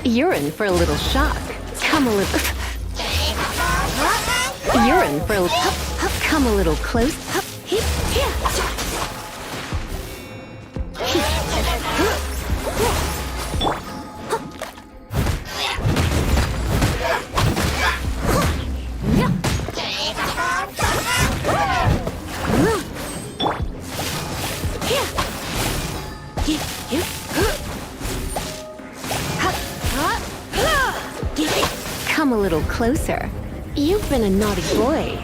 You're in for a little shock. Come a little. You're in for a little. Come a little close. Come a little closer. You've been a naughty boy.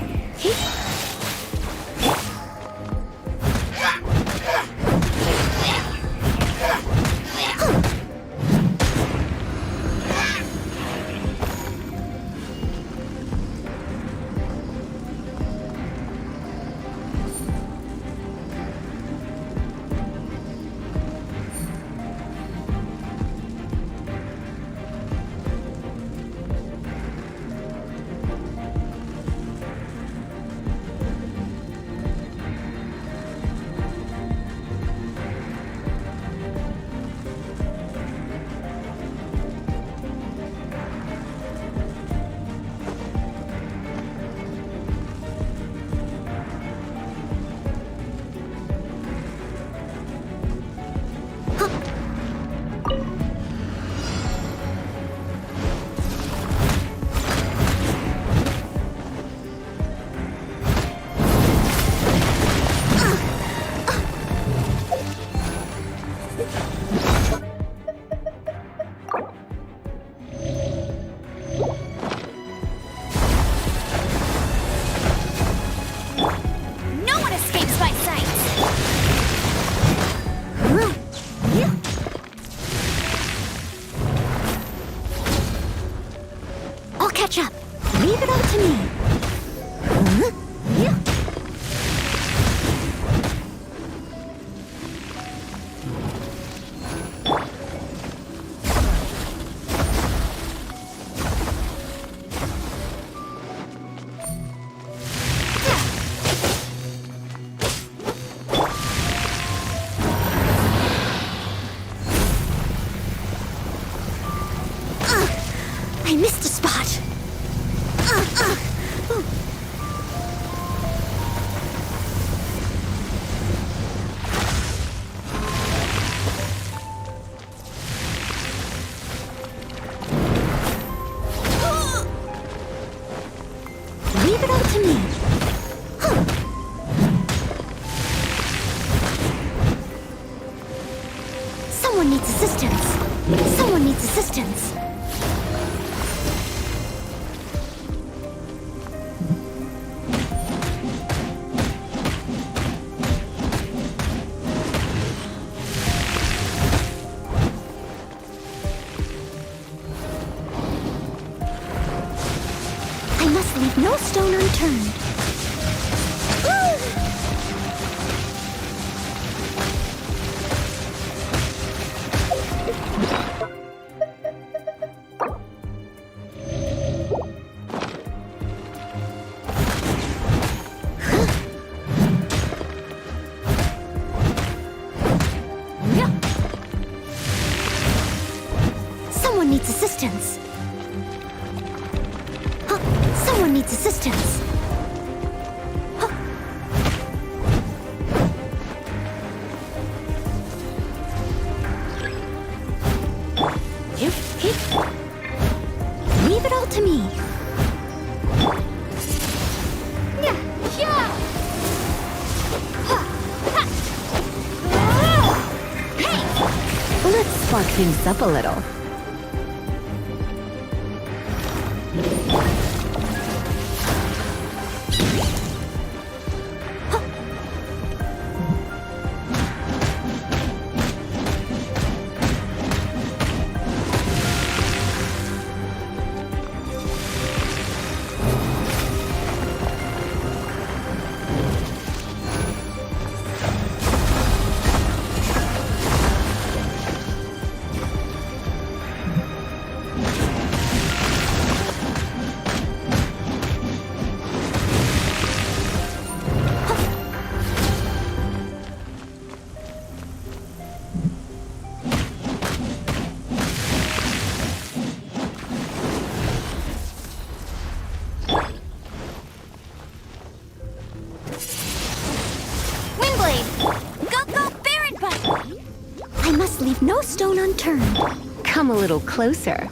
I missed a spot. Leave it all to me. Someone needs assistance. Someone needs assistance. I must leave no stone unturned. Someone needs assistance. Someone needs assistance. Leave it all to me. Let's spark things up a little. unturned. Come a little closer.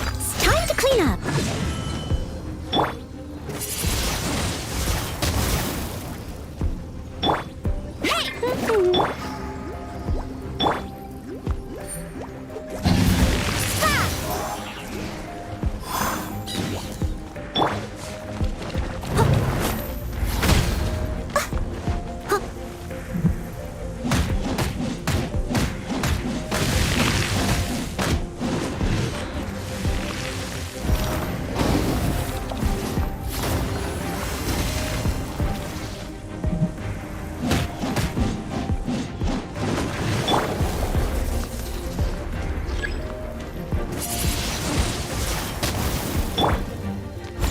It's time to clean up.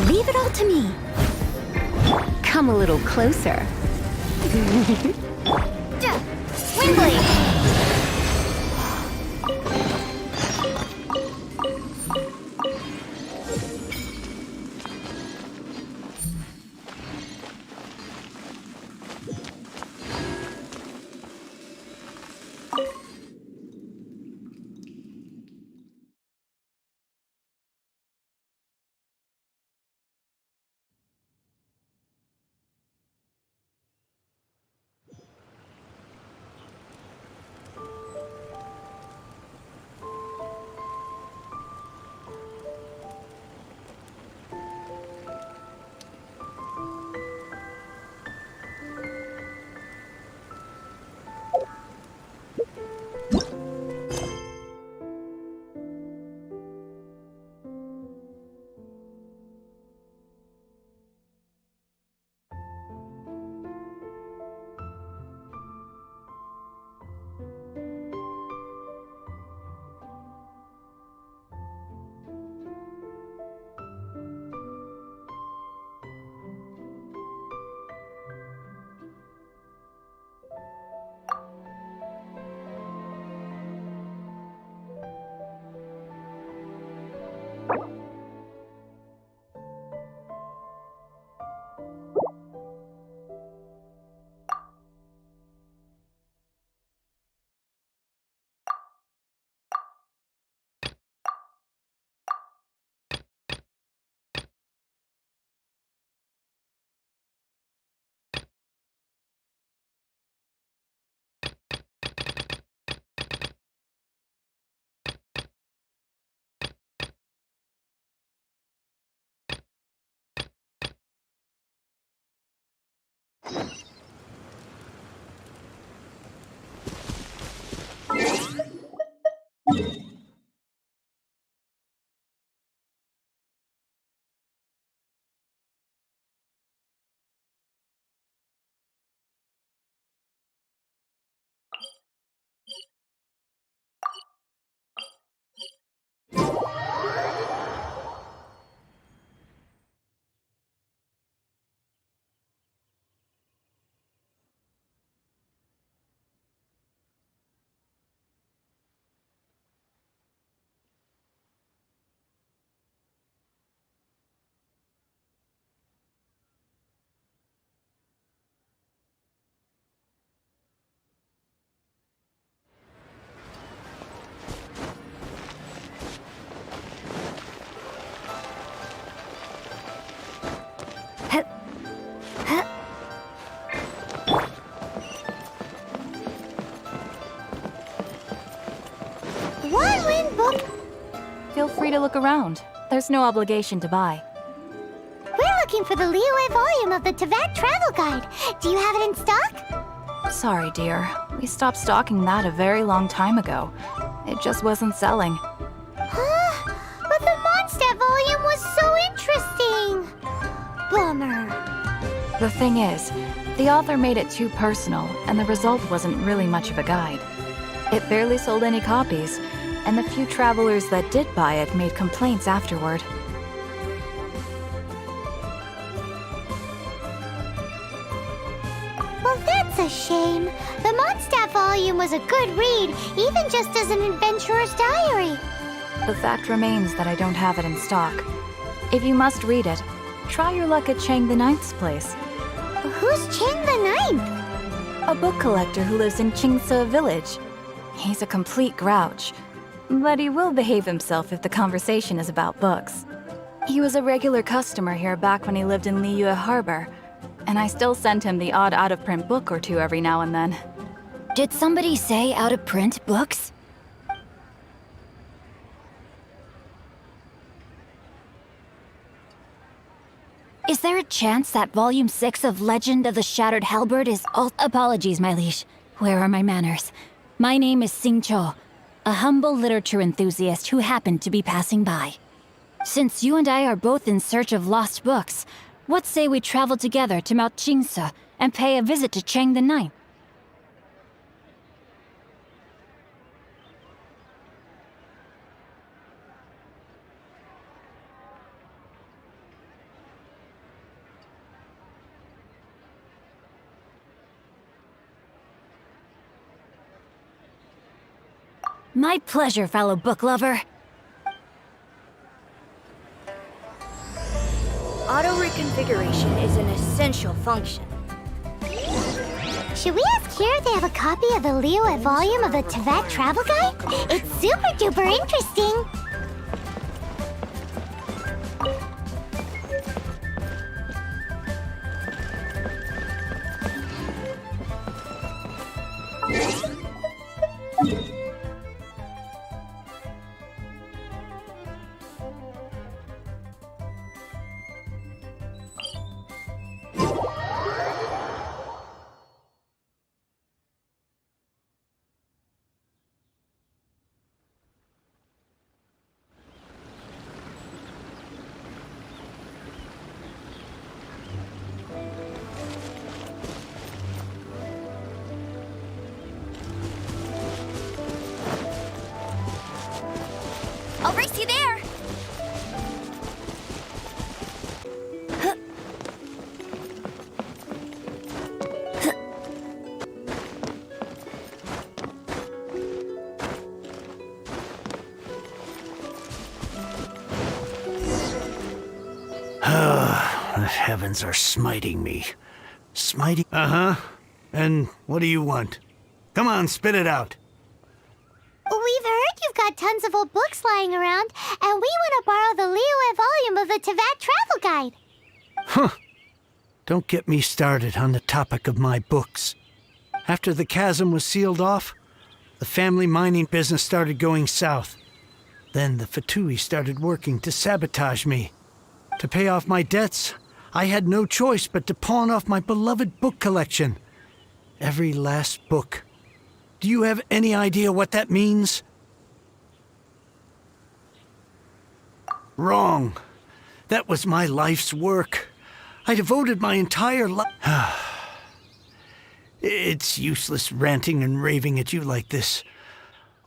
Leave it all to me. Come a little closer. Windblade. Feel free to look around. There's no obligation to buy. We're looking for the Liyue volume of the Teyvat Travel Guide. Do you have it in stock? Sorry, dear. We stopped stocking that a very long time ago. It just wasn't selling. Huh? But the Mondstadt volume was so interesting. Bummer. The thing is, the author made it too personal, and the result wasn't really much of a guide. It barely sold any copies, and the few travelers that did buy it made complaints afterward. Well, that's a shame. The Mondstadt volume was a good read, even just as an adventurer's diary. The fact remains that I don't have it in stock. If you must read it, try your luck at Chang the Ninth's place. Who's Chang the Ninth? A book collector who lives in Qingse village. He's a complete grouch, but he will behave himself if the conversation is about books. He was a regular customer here back when he lived in Liyue Harbor, and I still send him the odd out-of-print book or two every now and then. Did somebody say out-of-print books? Is there a chance that Volume 6 of Legend of the Shattered Halberd is all— Apologies, my liege. Where are my manners? My name is Sing Cho, a humble literature enthusiast who happened to be passing by. Since you and I are both in search of lost books, what say we travel together to Mount Qingse and pay a visit to Chang the Ninth? My pleasure, fellow book lover. Auto-reconfiguration is an essential function. Should we ask here if they have a copy of the Liyue volume of the Teyvat Travel Guide? It's super duper interesting. I'll race you there! The heavens are smiting me. Smiting? Uh-huh. And what do you want? Come on, spit it out. We've heard you've got tons of old books lying around, and we want to borrow the Liyue volume of the Teyvat Travel Guide. Huh. Don't get me started on the topic of my books. After the chasm was sealed off, the family mining business started going south. Then the Fatui started working to sabotage me. To pay off my debts, I had no choice but to pawn off my beloved book collection. Every last book. Do you have any idea what that means? Wrong. That was my life's work. I devoted my entire life. It's useless ranting and raving at you like this.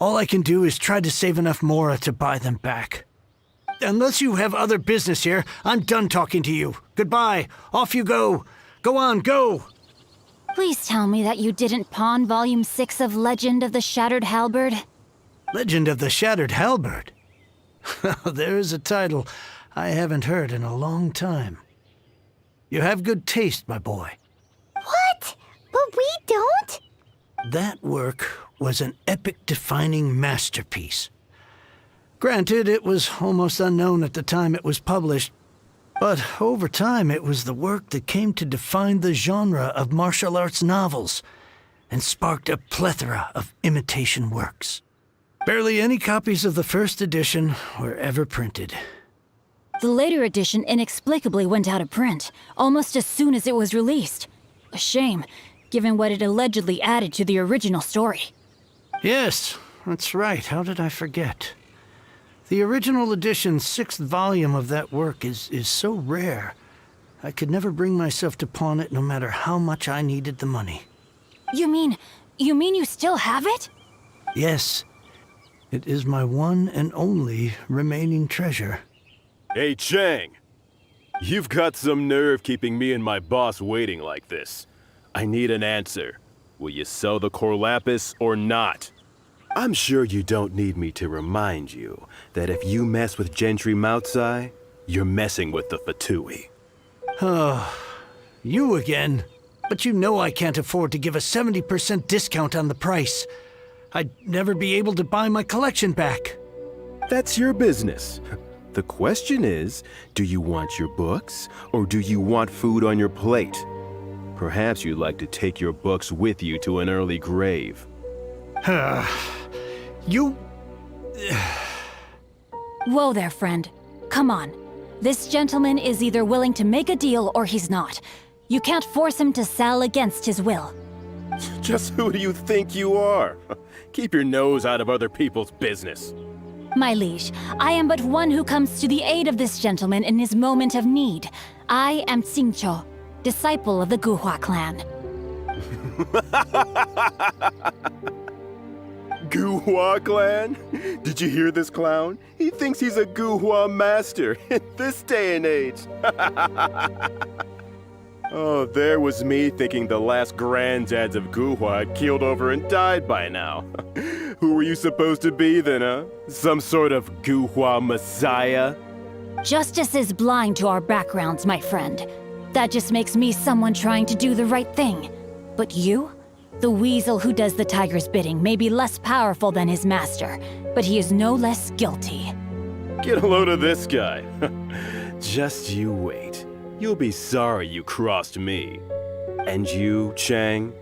All I can do is try to save enough Mora to buy them back. Unless you have other business here, I'm done talking to you. Goodbye. Off you go. Go on, go. Please tell me that you didn't pawn Volume 6 of Legend of the Shattered Halberd. Legend of the Shattered Halberd? There's a title I haven't heard in a long time. You have good taste, my boy. What? But we don't? That work was an epic-defining masterpiece. Granted, it was almost unknown at the time it was published, but over time it was the work that came to define the genre of martial arts novels and sparked a plethora of imitation works. Barely any copies of the first edition were ever printed. The later edition inexplicably went out of print, almost as soon as it was released. A shame, given what it allegedly added to the original story. Yes, that's right. How did I forget? The original edition's 6th volume of that work is so rare, I could never bring myself to pawn it no matter how much I needed the money. You mean you still have it? Yes. It is my one and only remaining treasure. Hey, Chang! You've got some nerve keeping me and my boss waiting like this. I need an answer. Will you sell the core lapis or not? I'm sure you don't need me to remind you that if you mess with Gentry Moutsai, you're messing with the Fatui. Oh, you again. But you know I can't afford to give a 70% discount on the price. I'd never be able to buy my collection back. That's your business. The question is, do you want your books, or do you want food on your plate? Perhaps you'd like to take your books with you to an early grave. You... Whoa there, friend. Come on. This gentleman is either willing to make a deal or he's not. You can't force him to sell against his will. Just who do you think you are? Keep your nose out of other people's business. My liege, I am but one who comes to the aid of this gentleman in his moment of need. I am Xingqiu, disciple of the Guhua clan. Guhua clan? Did you hear this clown? He thinks he's a Guhua master in this day and age. Oh, there was me thinking the last granddads of Guhua had keeled over and died by now. Who were you supposed to be then, huh? Some sort of Guhua messiah? Justice is blind to our backgrounds, my friend. That just makes me someone trying to do the right thing. But you? The weasel who does the tiger's bidding may be less powerful than his master, but he is no less guilty. Get a load of this guy. Just you wait. You'll be sorry you crossed me. And you, Chang,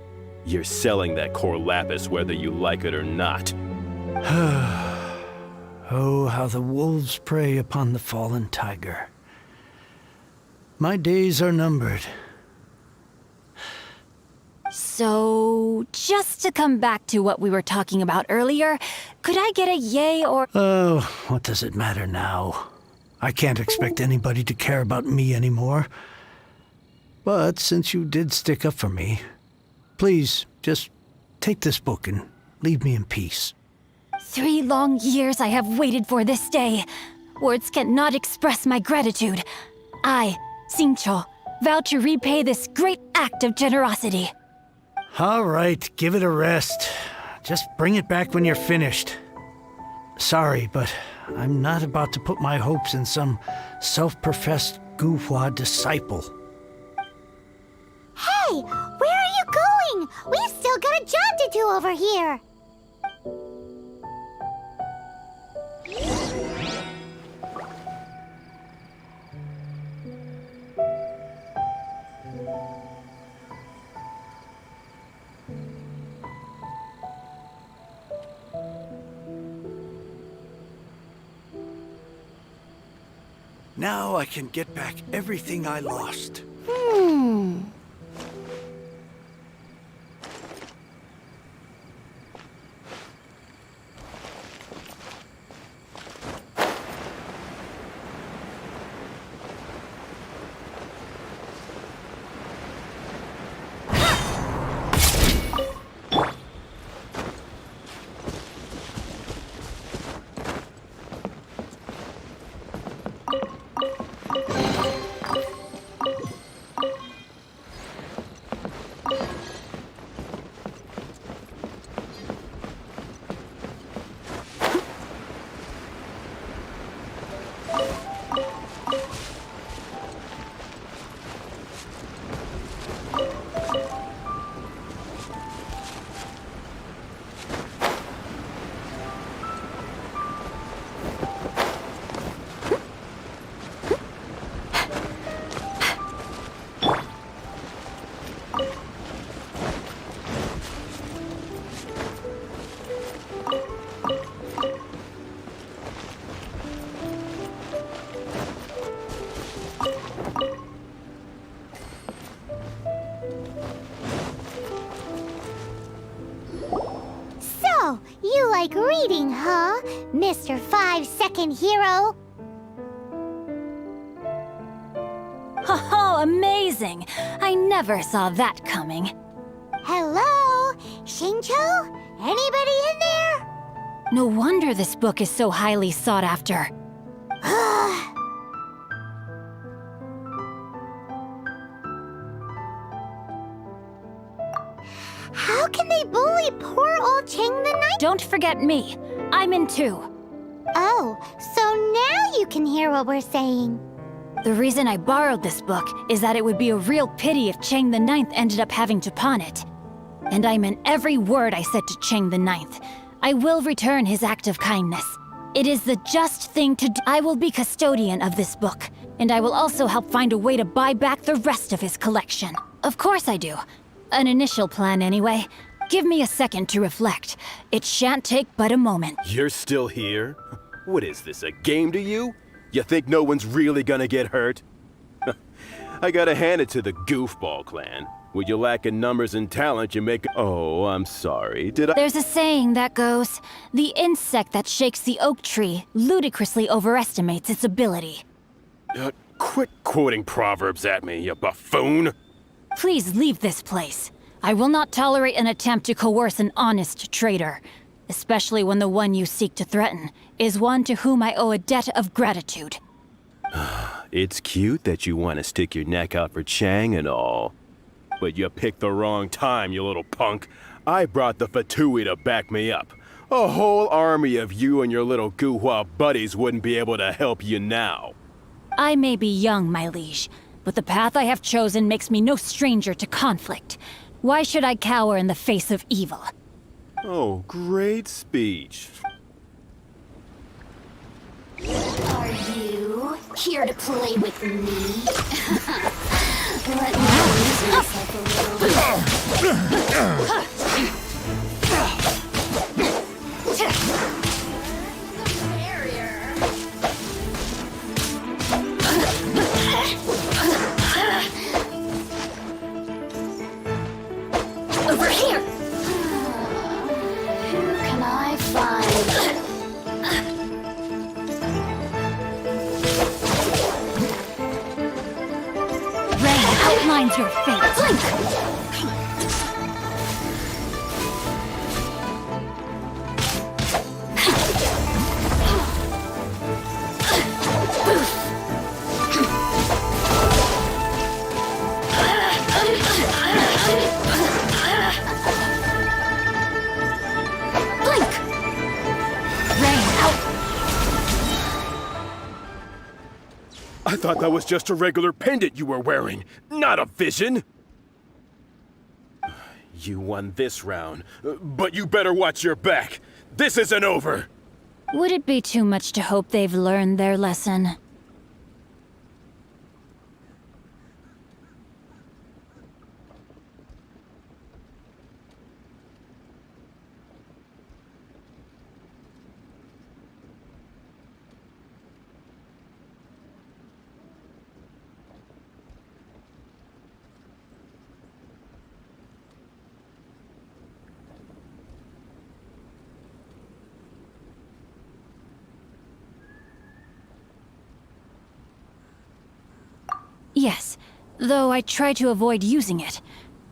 you're selling that core lapis whether you like it or not. Oh, how the wolves prey upon the fallen tiger. My days are numbered. So, just to come back to what we were talking about earlier, could I get a yay or... Oh, what does it matter now? I can't expect anybody to care about me anymore. But since you did stick up for me, please, just take this book and leave me in peace. 3 long years I have waited for this day. Words cannot express my gratitude. I, Xingqiu, vow to repay this great act of generosity. All right, give it a rest. Just bring it back when you're finished. Sorry, but I'm not about to put my hopes in some self-professed Guhua disciple. Hey, where are you going? We've still got a job to do over here. Now I can get back everything I lost. So, you like reading, huh, Mr. 5-second hero? Oh, amazing! I never saw that coming. Hello? Xingqiu? Anybody in there? No wonder this book is so highly sought after. How can they bully poor old Chang the Knight? Don't forget me. I'm in too. Oh, so now you can hear what we're saying. The reason I borrowed this book is that it would be a real pity if Chang the Ninth ended up having to pawn it. And I meant every word I said to Chang the Ninth. I will return his act of kindness. It is the just thing to do. I will be custodian of this book, and I will also help find a way to buy back the rest of his collection. Of course I do. An initial plan anyway. Give me a second to reflect. It shan't take but a moment. You're still here? What is this, a game to you? You think no one's really gonna get hurt? I gotta hand it to the goofball clan. When you lack in numbers and talent, you make... Oh, I'm sorry. Did I... There's a saying that goes, the insect that shakes the oak tree ludicrously overestimates its ability. Quit quoting proverbs at me, you buffoon! Please leave this place. I will not tolerate an attempt to coerce an honest trader, especially when the one you seek to threaten is one to whom I owe a debt of gratitude. It's cute that you want to stick your neck out for Chang and all. But you picked the wrong time, you little punk. I brought the Fatui to back me up. A whole army of you and your little Guhua buddies wouldn't be able to help you now. I may be young, my liege, but the path I have chosen makes me no stranger to conflict. Why should I cower in the face of evil? Oh, great speech. Are you here to play with me? Let me amuse myself a little. Over here! Who can I find? Outlines your fate. Blink! Rain out. I thought that was just a regular pendant you were wearing, not a vision! You won this round, but you better watch your back. This isn't over! Would it be too much to hope they've learned their lesson? Yes, though I try to avoid using it.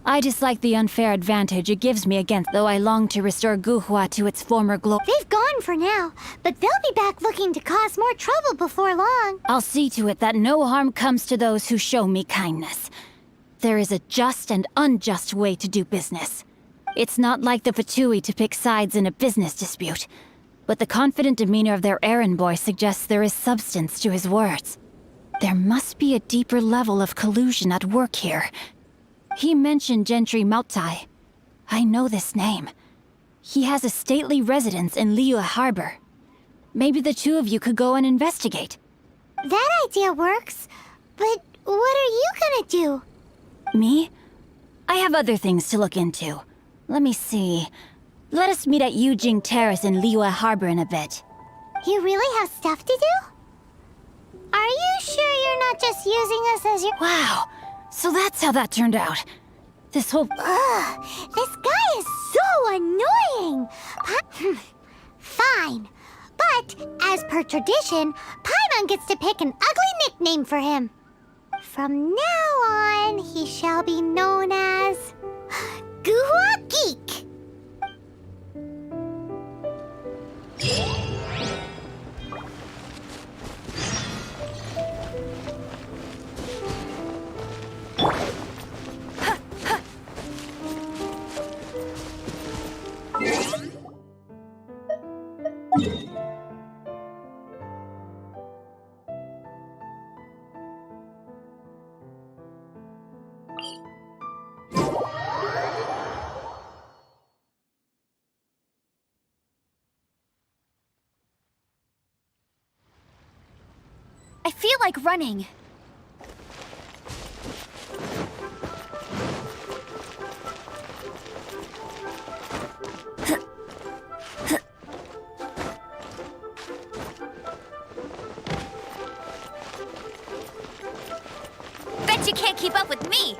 I dislike the unfair advantage it gives me against, though I long to restore Guhua to its former glory. They've gone for now, but they'll be back looking to cause more trouble before long. I'll see to it that no harm comes to those who show me kindness. There is a just and unjust way to do business. It's not like the Fatui to pick sides in a business dispute, but the confident demeanor of their errand boy suggests there is substance to his words. There must be a deeper level of collusion at work here. He mentioned Gentry Mautai. I know this name. He has a stately residence in Liyue Harbor. Maybe the two of you could go and investigate. That idea works, but what are you gonna do? Me? I have other things to look into. Let me see. Let us meet at Yujing Terrace in Liyue Harbor in a bit. You really have stuff to do? Are you sure you're not just using us as your... Wow, so that's how that turned out. This whole... Ugh, this guy is so annoying! Fine. But, as per tradition, Paimon gets to pick an ugly nickname for him. From now on, he shall be known as... Guhua Geek! I feel like running. Bet you can't keep up with me!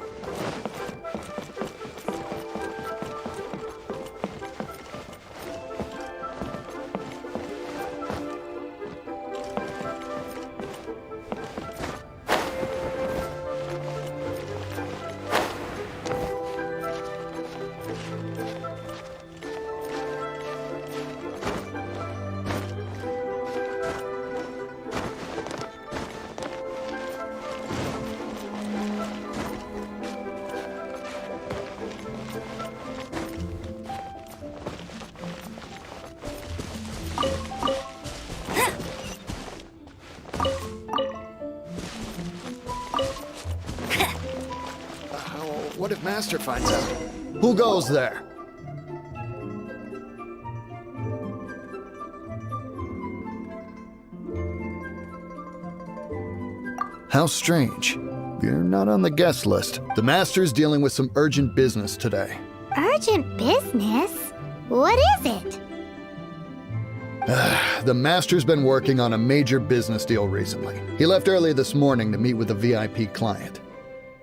What if Master finds out? Who goes there? How strange. You're not on the guest list. The Master's dealing with some urgent business today. Urgent business? What is it? The Master's been working on a major business deal recently. He left early this morning to meet with a VIP client.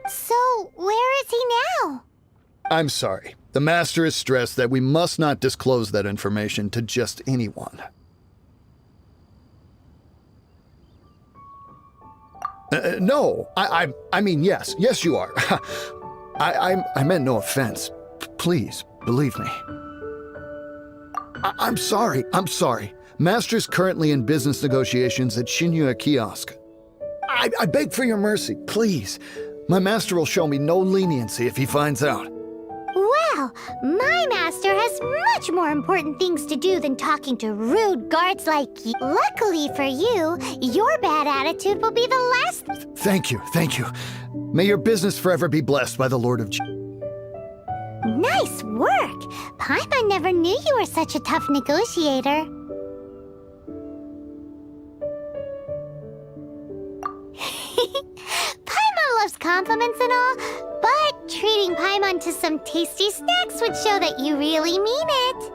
So, where is he now? I'm sorry. The Master is stressed that we must not disclose that information to just anyone. No, I mean, yes. Yes, you are. I meant no offense. Please, believe me. I'm sorry. Master's currently in business negotiations at Shinya Kiosk. I beg for your mercy, please. My master will show me no leniency if he finds out. Well, my master has much more important things to do than talking to rude guards like you. Luckily for you, your bad attitude will be the last. Thank you. May your business forever be blessed by the Lord of Nice work! Paimon never knew you were such a tough negotiator. Paimon loves compliments and all, but treating Paimon to some tasty snacks would show that you really mean it.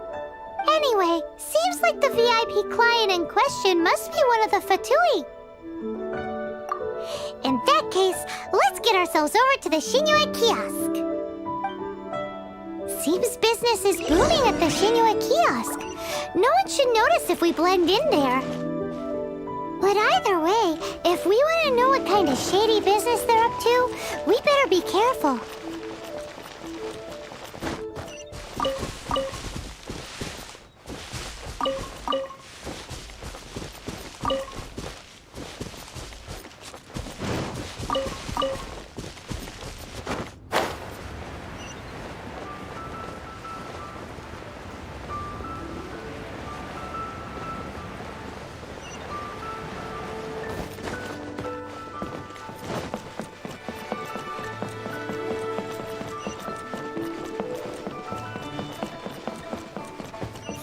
Anyway, seems like the VIP client in question must be one of the Fatui. In that case, let's get ourselves over to the Shinya Kiosk. Seems business is booming at the Shinya Kiosk. No one should notice if we blend in there. But either way, if we want to know what kind of shady business they're up to, we better be careful.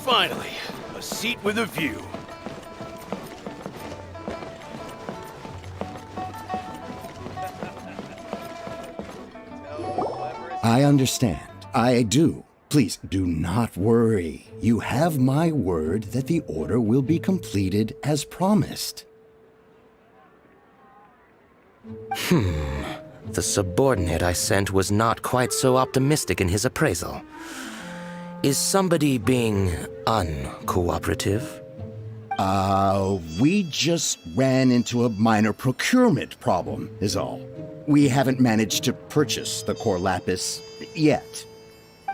Finally, a seat with a view. I understand. I do. Please do not worry. You have my word that the order will be completed as promised. The subordinate I sent was not quite so optimistic in his appraisal. Is somebody being uncooperative? We just ran into a minor procurement problem, is all. We haven't managed to purchase the core lapis yet.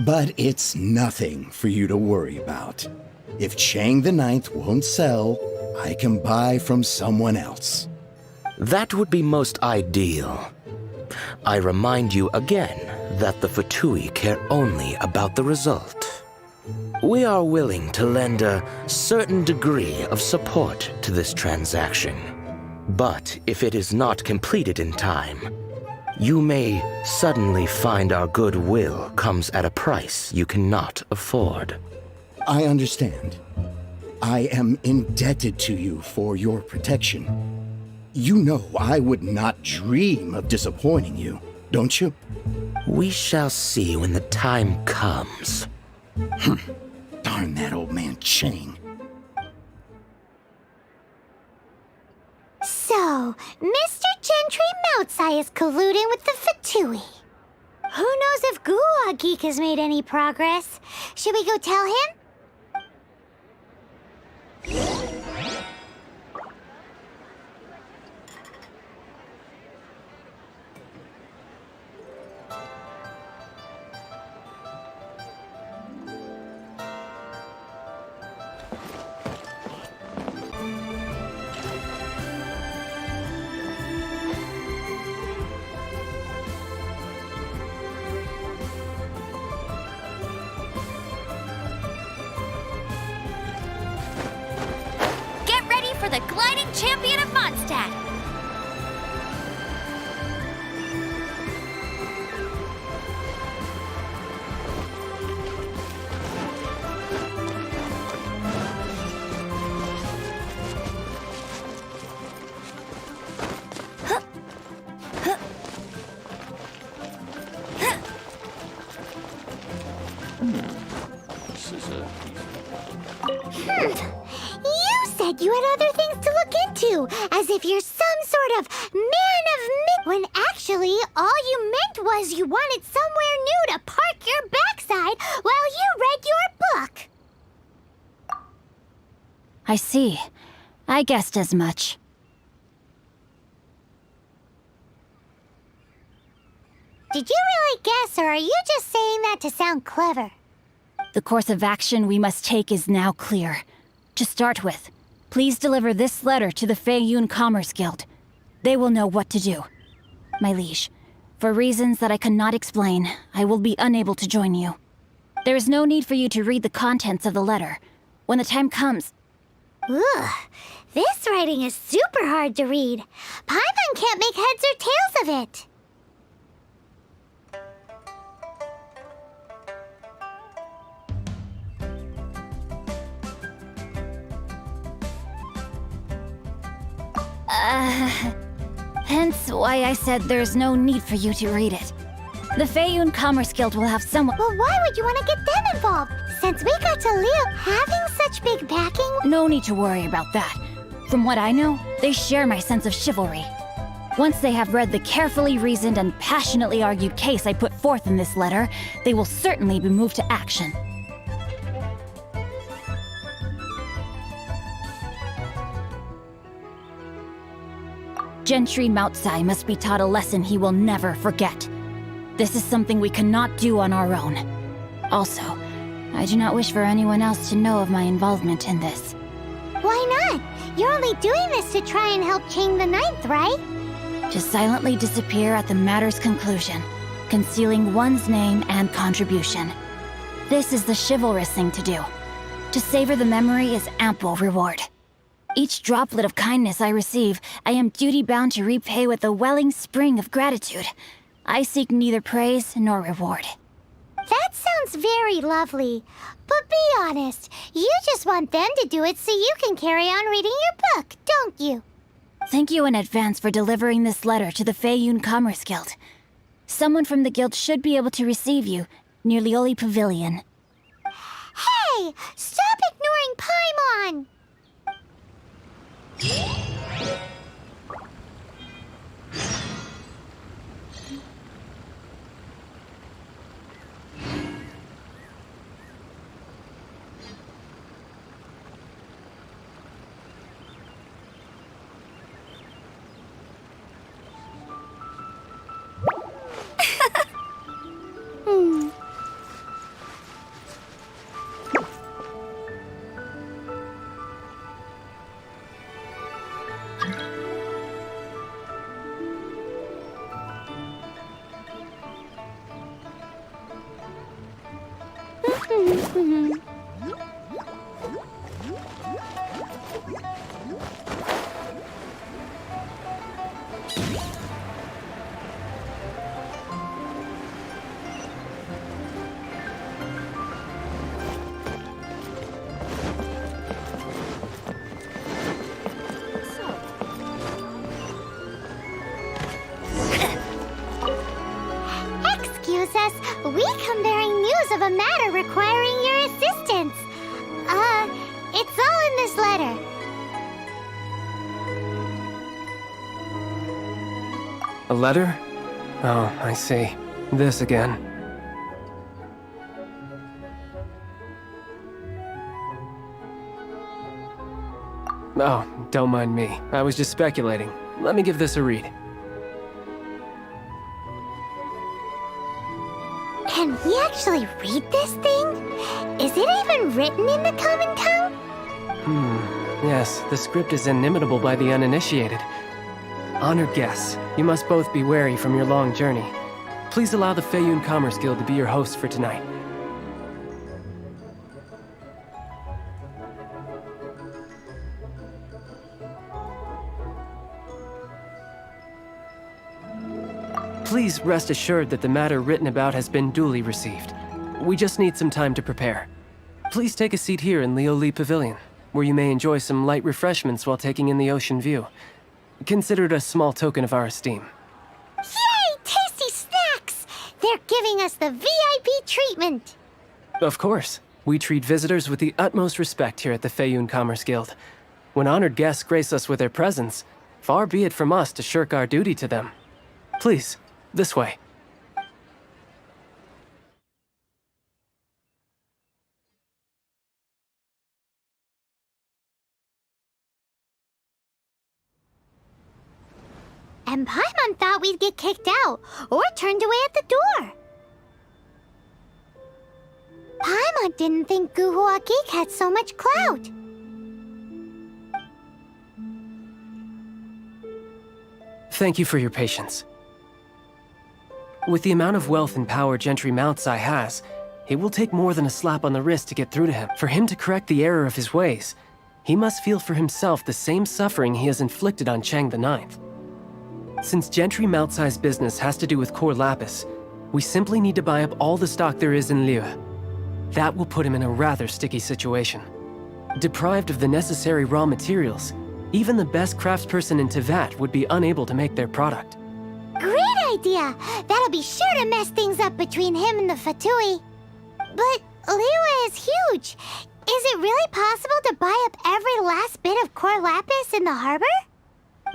But it's nothing for you to worry about. If Chang the Ninth won't sell, I can buy from someone else. That would be most ideal. I remind you again that the Fatui care only about the result. We are willing to lend a certain degree of support to this transaction. But if it is not completed in time, You may suddenly find our goodwill comes at a price you cannot afford. I understand. I am indebted to you for your protection. You know I would not dream of disappointing you, don't you? We shall see when the time comes. Darn that old man Chang. So, Mr. Gentry Moutsai is colluding with the Fatui. Who knows if Guwa Geek has made any progress? Should we go tell him? For the gliding champion of Mondstadt! You said you had other things to look into, as if you're some sort of man of myth, when actually all you meant was you wanted somewhere new to park your backside while you read your book. I see. I guessed as much. Did you really guess, or are you just saying that to sound clever? The course of action we must take is now clear. To start with, please deliver this letter to the Feiyun Commerce Guild. They will know what to do. My liege, for reasons that I cannot explain, I will be unable to join you. There is no need for you to read the contents of the letter. When the time comes... Ugh, this writing is super hard to read. Paimon can't make heads or tails of it. Hence why I said there's no need for you to read it. The Feiyun Commerce Guild will have someone... Well, why would you want to get them involved? Since we got to Leo having such big backing... No need to worry about that. From what I know, they share my sense of chivalry. Once they have read the carefully reasoned and passionately argued case I put forth in this letter, they will certainly be moved to action. Gentry Moutsai must be taught a lesson he will never forget. This is something we cannot do on our own. Also, I do not wish for anyone else to know of my involvement in this. Why not? You're only doing this to try and help Chang the Ninth, right? To silently disappear at the matter's conclusion, concealing one's name and contribution. This is the chivalrous thing to do. To savor the memory is ample reward. Each droplet of kindness I receive, I am duty-bound to repay with a welling spring of gratitude. I seek neither praise nor reward. That sounds very lovely. But be honest, you just want them to do it so you can carry on reading your book, don't you? Thank you in advance for delivering this letter to the Feiyun Commerce Guild. Someone from the guild should be able to receive you near Lioli Pavilion. Hey! Stop ignoring Paimon! knows us, we come bearing news of a matter requiring your assistance. It's all in this letter. A letter? Oh, I see. This again. Oh, don't mind me. I was just speculating. Let me give this a read. Can we actually read this thing? Is it even written in the common tongue? Yes, the script is inimitable by the uninitiated. Honored guests, you must both be wary from your long journey. Please allow the Feiyun Commerce Guild to be your host for tonight. Please rest assured that the matter written about has been duly received. We just need some time to prepare. Please take a seat here in Leo Lee Pavilion, where you may enjoy some light refreshments while taking in the ocean view. Consider it a small token of our esteem. Yay! Tasty snacks! They're giving us the VIP treatment. Of course. We treat visitors with the utmost respect here at the Feiyun Commerce Guild. When honored guests grace us with their presence, far be it from us to shirk our duty to them. Please, this way. And Paimon thought we'd get kicked out, or turned away at the door. Paimon didn't think Guhua Geek had so much clout. Thank you for your patience. With the amount of wealth and power Gentry Moutsai has, it will take more than a slap on the wrist to get through to him. For him to correct the error of his ways, he must feel for himself the same suffering he has inflicted on Chang the Ninth. Since Gentry Moutsai's business has to do with core lapis, we simply need to buy up all the stock there is in Liyue. That will put him in a rather sticky situation. Deprived of the necessary raw materials, even the best craftsperson in Tevat would be unable to make their product. Great idea! That'll be sure to mess things up between him and the Fatui. But Liyue is huge. Is it really possible to buy up every last bit of core lapis in the harbor?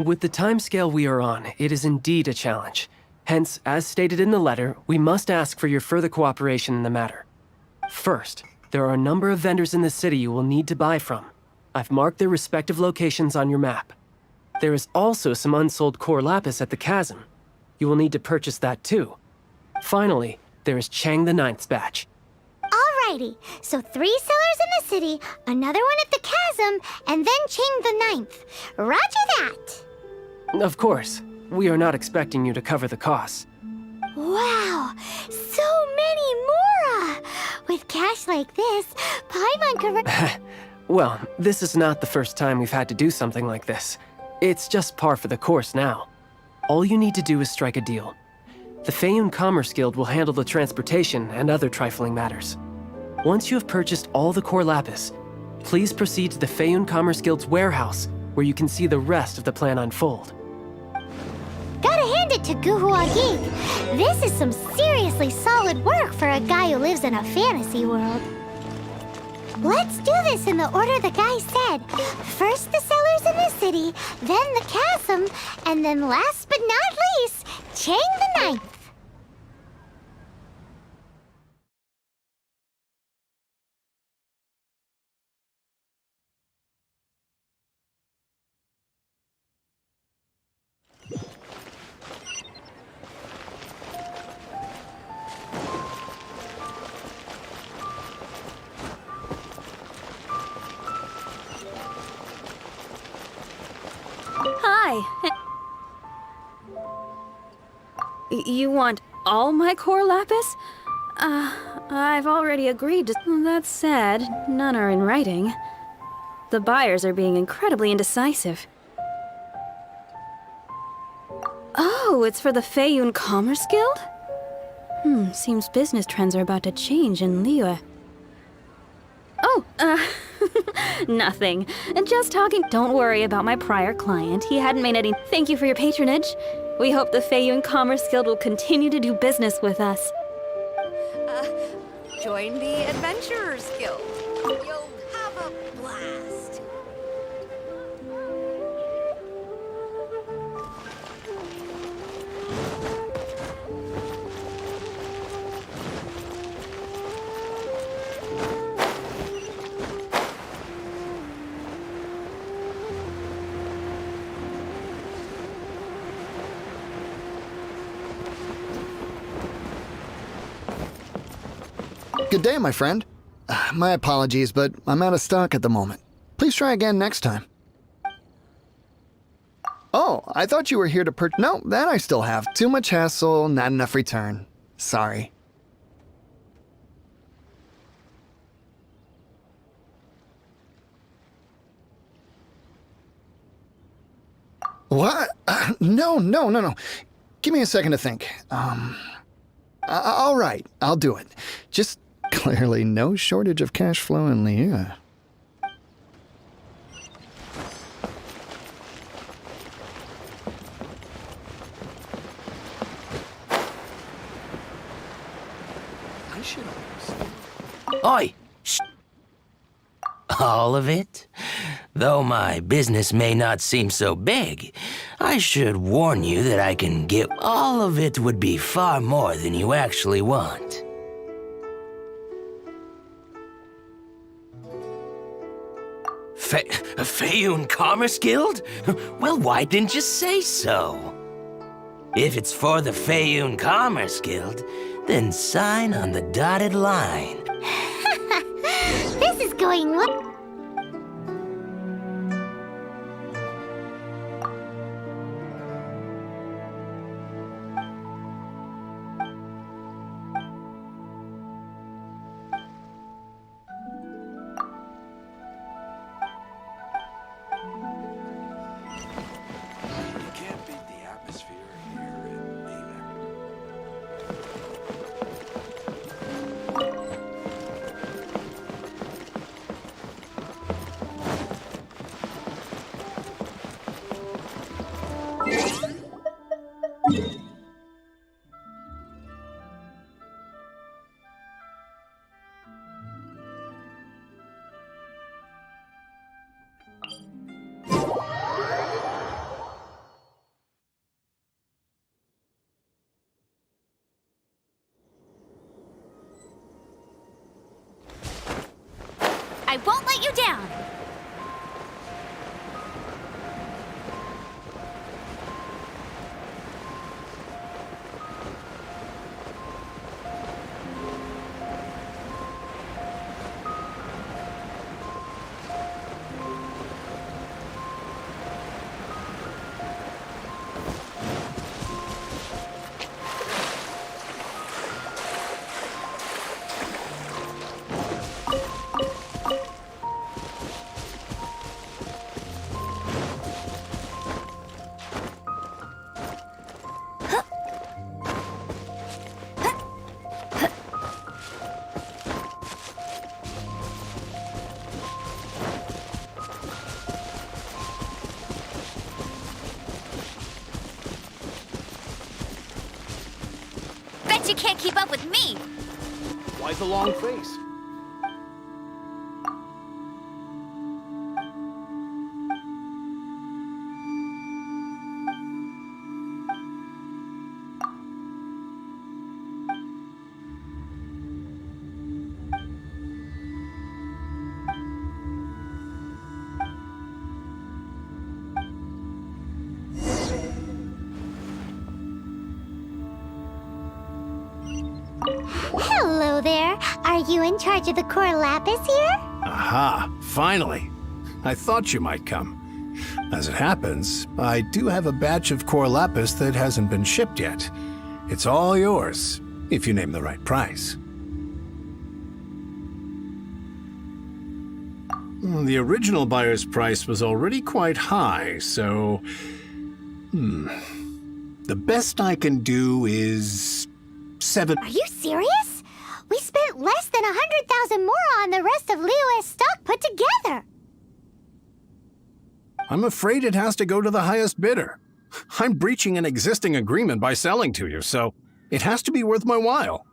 With the timescale we are on, it is indeed a challenge. Hence, as stated in the letter, we must ask for your further cooperation in the matter. First, there are a number of vendors in the city you will need to buy from. I've marked their respective locations on your map. There is also some unsold core lapis at the chasm. You will need to purchase that too. Finally, there is Chang the Ninth's batch. Alrighty, so 3 sellers in the city, another one at the chasm, and then Chang the Ninth. Roger that! Of course, we are not expecting you to cover the costs. Wow, so many more! With cash like this, Paimon could... Well, this is not the first time we've had to do something like this. It's just par for the course now. All you need to do is strike a deal. The Feiyun Commerce Guild will handle the transportation and other trifling matters. Once you have purchased all the core lapis, please proceed to the Feiyun Commerce Guild's warehouse, where you can see the rest of the plan unfold. Gotta hand it to Guhua Geek. This is some seriously solid work for a guy who lives in a fantasy world. Let's do this in the order the guy said. First the sellers in the city, then the chasm, and then last but not least, Chang the Ninth. Hi. You want all my core lapis? I've already agreed to... That said, none are in writing. The buyers are being incredibly indecisive. Oh, it's for the Feiyun Commerce Guild? Seems business trends are about to change in Liyue. Oh, nothing. Just talking. Don't worry about my prior client. He hadn't made any... Thank you for your patronage. We hope the Feiyun Commerce Guild will continue to do business with us. Join the Adventurers Guild. You'll have a blast. Good day, my friend. My apologies, but I'm out of stock at the moment. Please try again next time. Oh, I thought you were here to No, that I still have. Too much hassle, not enough return. Sorry. What? No. Give me a second to think. All right, I'll do it. Just clearly no shortage of cash flow in Liyue. I should almost... Oi! Shh! All of it? Though my business may not seem so big, I should warn you that I can get all of it would be far more than you actually want. Feiyun Commerce Guild? Well, why didn't you say so? If it's for the Feiyun Commerce Guild, then sign on the dotted line. This is going well. I won't let you down! You can't keep up with me! Why the long face? Hello there. Are you in charge of the core lapis here? Aha, finally. I thought you might come. As it happens, I do have a batch of core lapis that hasn't been shipped yet. It's all yours, if you name the right price. The original buyer's price was already quite high, so... The best I can do is... 7... Are you serious? We spent less than 100,000 more on the rest of Liyue's stock put together. I'm afraid it has to go to the highest bidder. I'm breaching an existing agreement by selling to you, so it has to be worth my while.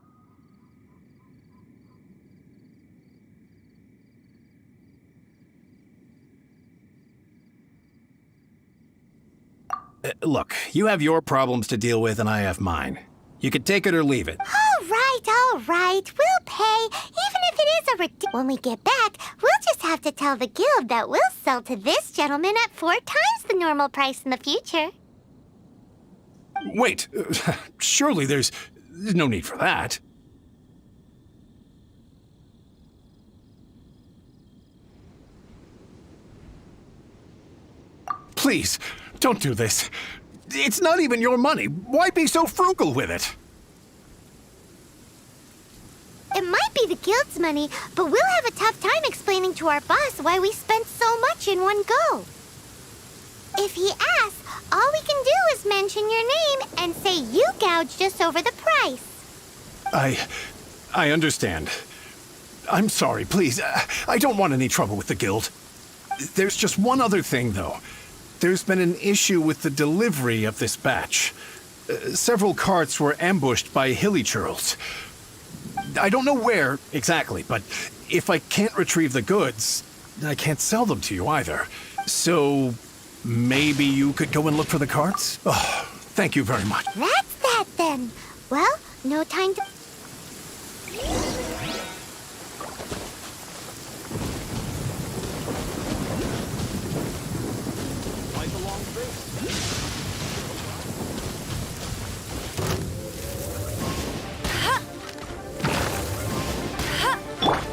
Look, you have your problems to deal with and I have mine. You can take it or leave it. All right. We'll pay, even if it is a When we get back, we'll just have to tell the guild that we'll sell to this gentleman at 4 times the normal price in the future. Wait, surely there's no need for that. Please, don't do this. It's not even your money. Why be so frugal with it? It might be the guild's money, but we'll have a tough time explaining to our boss why we spent so much in one go. If he asks, all we can do is mention your name and say you gouged us over the price. I understand. I'm sorry, please. I don't want any trouble with the guild. There's just one other thing, though. There's been an issue with the delivery of this batch. Several carts were ambushed by hilly churls. I don't know where exactly, but if I can't retrieve the goods, I can't sell them to you either. So maybe you could go and look for the carts? Oh, thank you very much. That's that then. Well, no time to...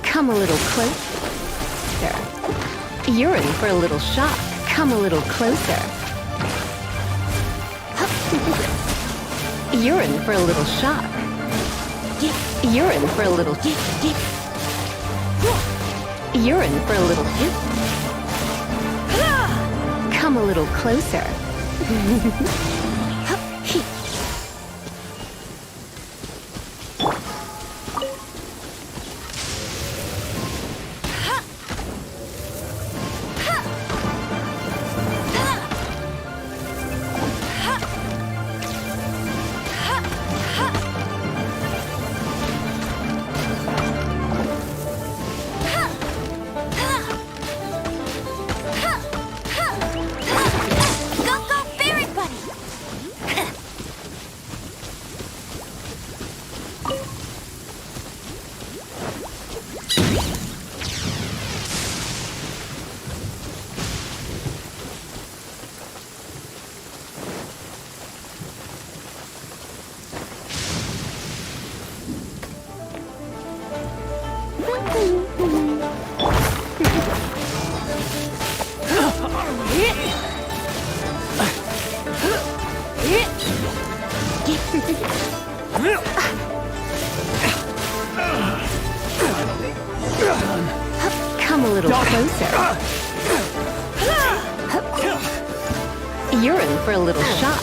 Come a little closer. You're in for a little shock. Come a little closer. You're in for a little shock. You're in for a little... You're in for a little... Come a little closer. Come a little closer. You're in for a little shock.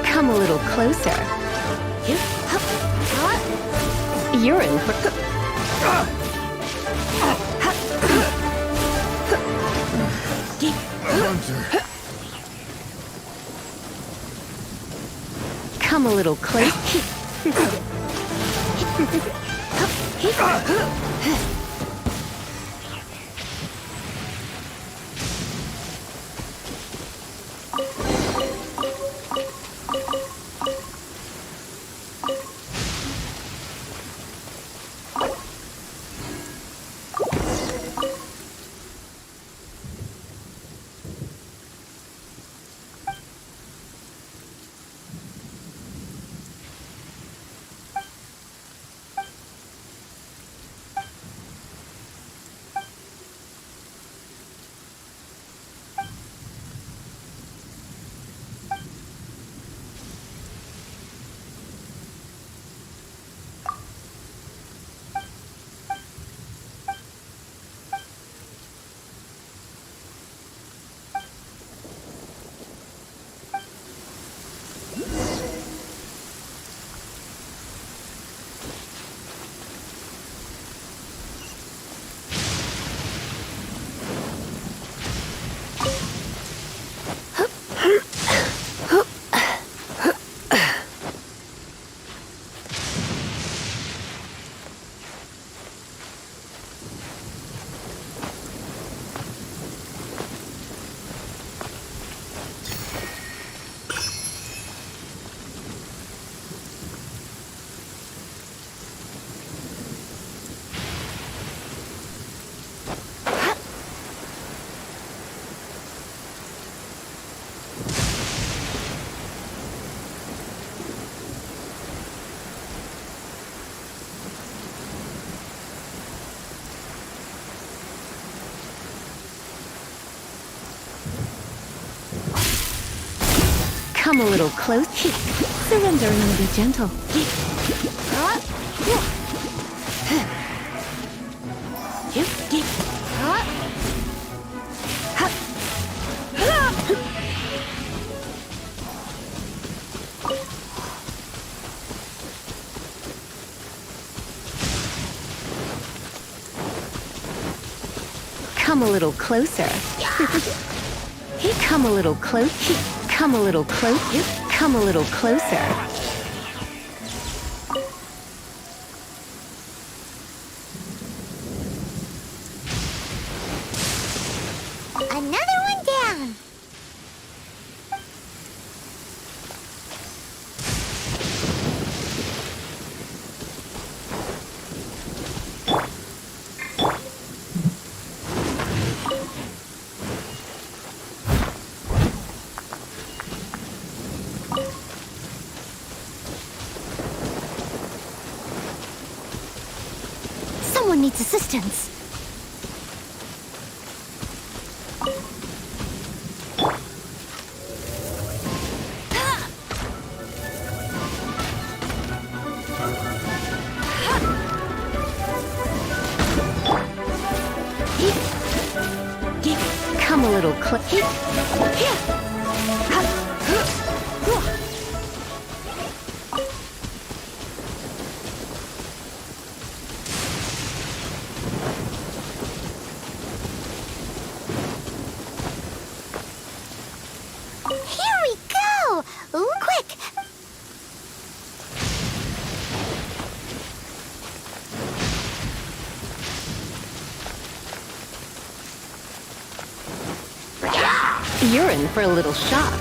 Come a little closer. You're in for... Come a little closer. Come a little close. Surrendering will be gentle. Come a little closer. Come a little close. Come a little close. Come a little closer. Another one down. Someone needs assistance. Come a little close. Here we go! Ooh, quick! You're in for a little shock.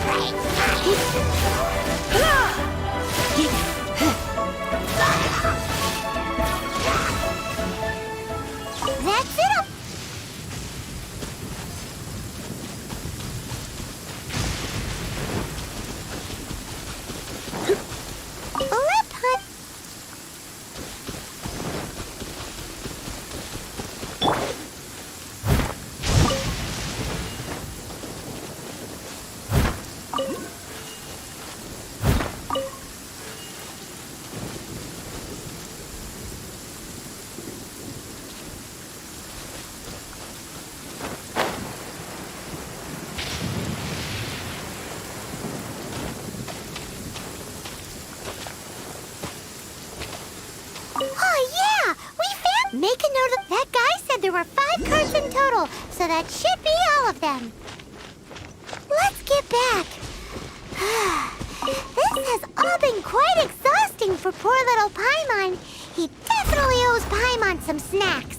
That's it! Left hunt. Oh yeah! We found... Make a note of... That guy said there were 5 cards in total, so that should be all of them. Let's get back. This has all been quite exhausting for poor little Paimon. He definitely owes Paimon some snacks.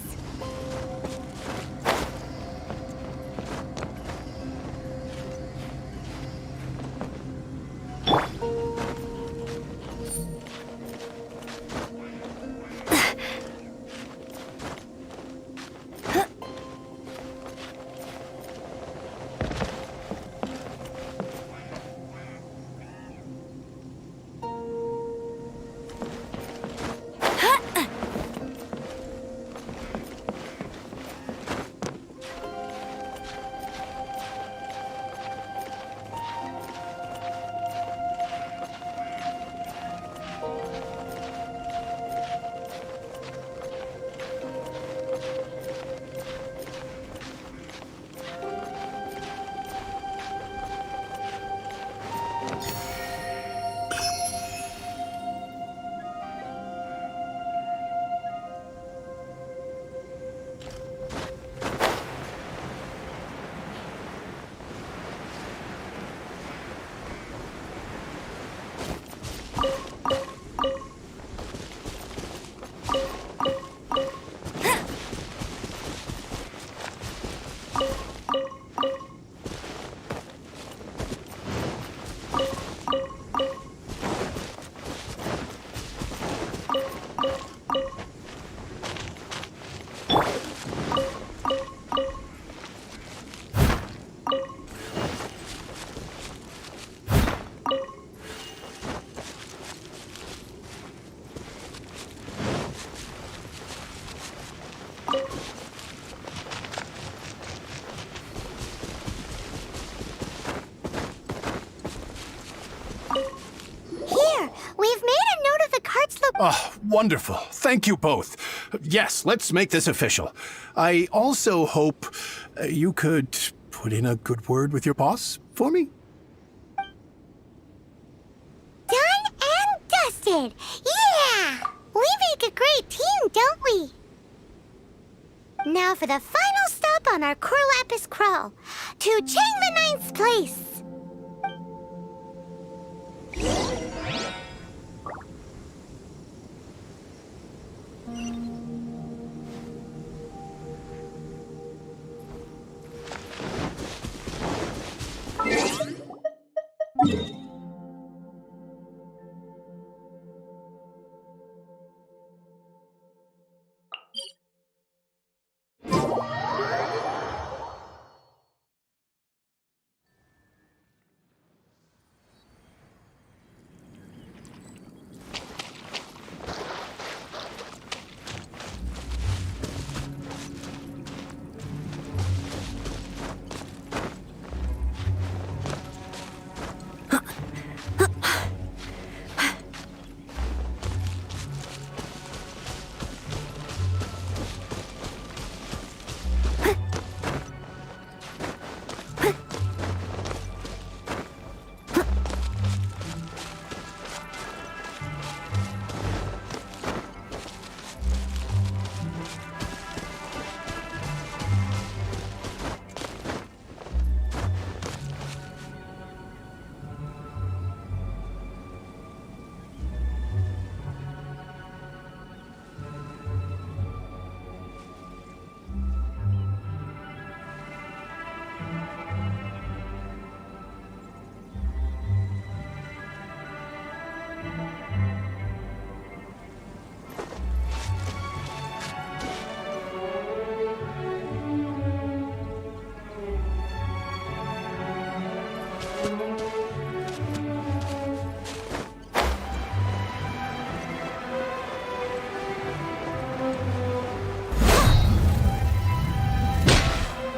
Oh, wonderful. Thank you both. Yes, let's make this official. I also hope you could put in a good word with your boss for me? Done and dusted! Yeah! We make a great team, don't we? Now for the final stop on our Corlapis crawl, to Chang the Ninth's place.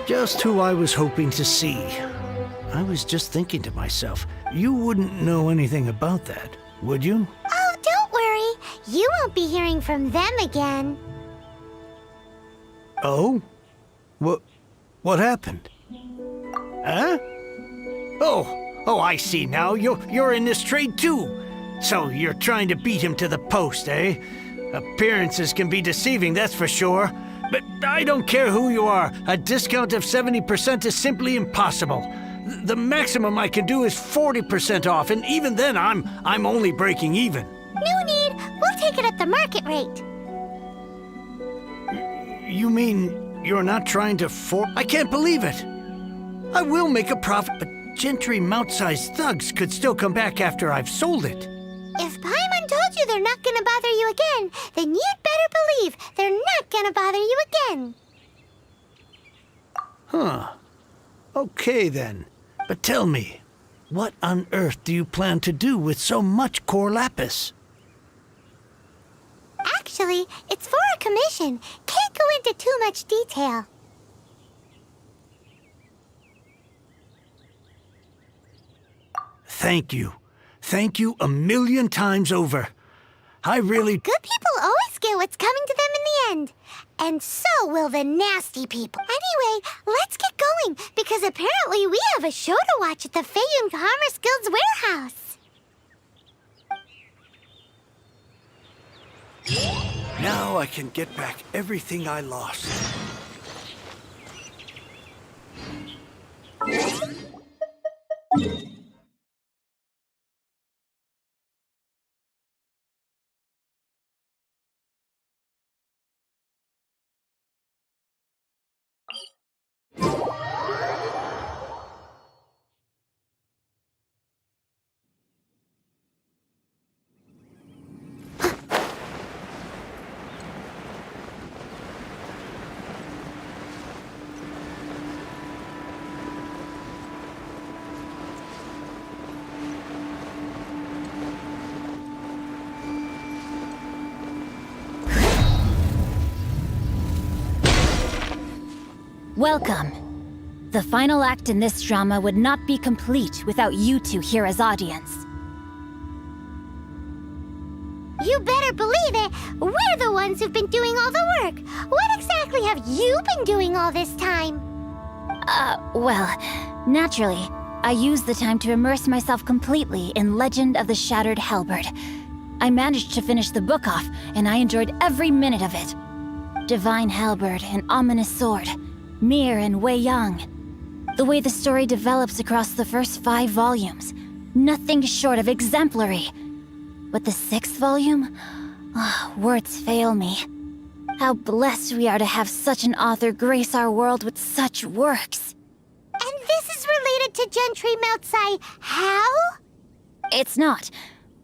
Just who I was hoping to see. I was just thinking to myself, you wouldn't know anything about that, would you? Oh, don't worry. You won't be hearing from them again. Oh? What happened? Huh? Oh, I see now. You're in this trade too. So you're trying to beat him to the post, eh? Appearances can be deceiving, that's for sure. But I don't care who you are. A discount of 70% is simply impossible. The maximum I can do is 40% off, and even then I'm only breaking even. No need. We'll take it at the market rate. You mean you're not trying to I can't believe it. I will make a profit, but Gentry mount-sized thugs could still come back after I've sold it. If Paimon told you they're not gonna bother you again, then you'd better believe they're not gonna bother you again. Huh. Okay then. But tell me, what on earth do you plan to do with so much core lapis? Actually, it's for a commission. Can't go into too much detail. Thank you. Thank you a million times over. I really... Good people always get what's coming to them in the end. And so will the nasty people. Anyway, let's get going, because apparently we have a show to watch at the Feiyun Commerce Guild's warehouse. Now I can get back everything I lost. Welcome. The final act in this drama would not be complete without you two here as audience. You better believe it, we're the ones who've been doing all the work. What exactly have you been doing all this time? Well, naturally, I used the time to immerse myself completely in Legend of the Shattered Halberd. I managed to finish the book off, and I enjoyed every minute of it. Divine Halberd, an ominous sword, Mir and Wei Yang. The way the story develops across the first 5 volumes, nothing short of exemplary. But the 6th volume? Words fail me. How blessed we are to have such an author grace our world with such works. And this is related to Gentry Moutsai how? It's not.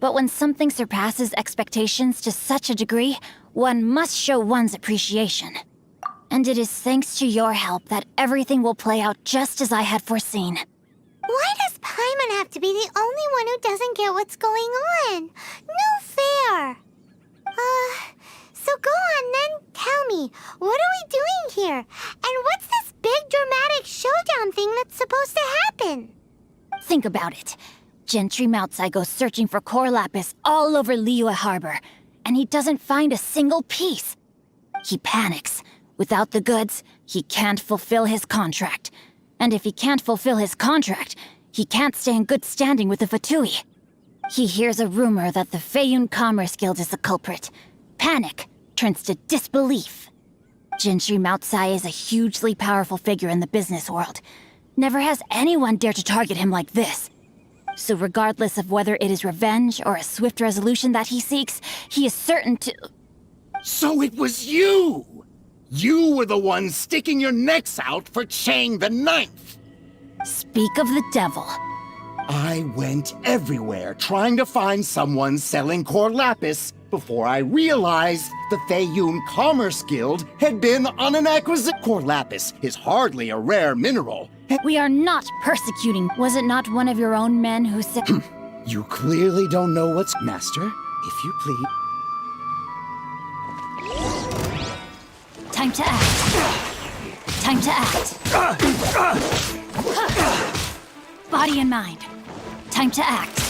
But when something surpasses expectations to such a degree, one must show one's appreciation. And it is thanks to your help that everything will play out just as I had foreseen. Why does Paimon have to be the only one who doesn't get what's going on? No fair. So go on then, tell me, what are we doing here? And what's this big dramatic showdown thing that's supposed to happen? Think about it. Gentry Moutsai goes searching for core lapis all over Liyue Harbor, and he doesn't find a single piece. He panics. Without the goods, he can't fulfill his contract. And if he can't fulfill his contract, he can't stay in good standing with the Fatui. He hears a rumor that the Feiyun Commerce Guild is the culprit. Panic turns to disbelief. Gentry Moutsai is a hugely powerful figure in the business world. Never has anyone dared to target him like this. So regardless of whether it is revenge or a swift resolution that he seeks, he is certain to... So it was you! You were the one sticking your necks out for Chang the Ninth! Speak of the devil. I went everywhere trying to find someone selling core lapis before I realized the Feiyun Commerce Guild had been on an acquisition. Core lapis is hardly a rare mineral. We are not persecuting. Was it not one of your own men who said... You clearly don't know what's... Master, if you please... Time to act. Time to act. Body and mind. Time to act.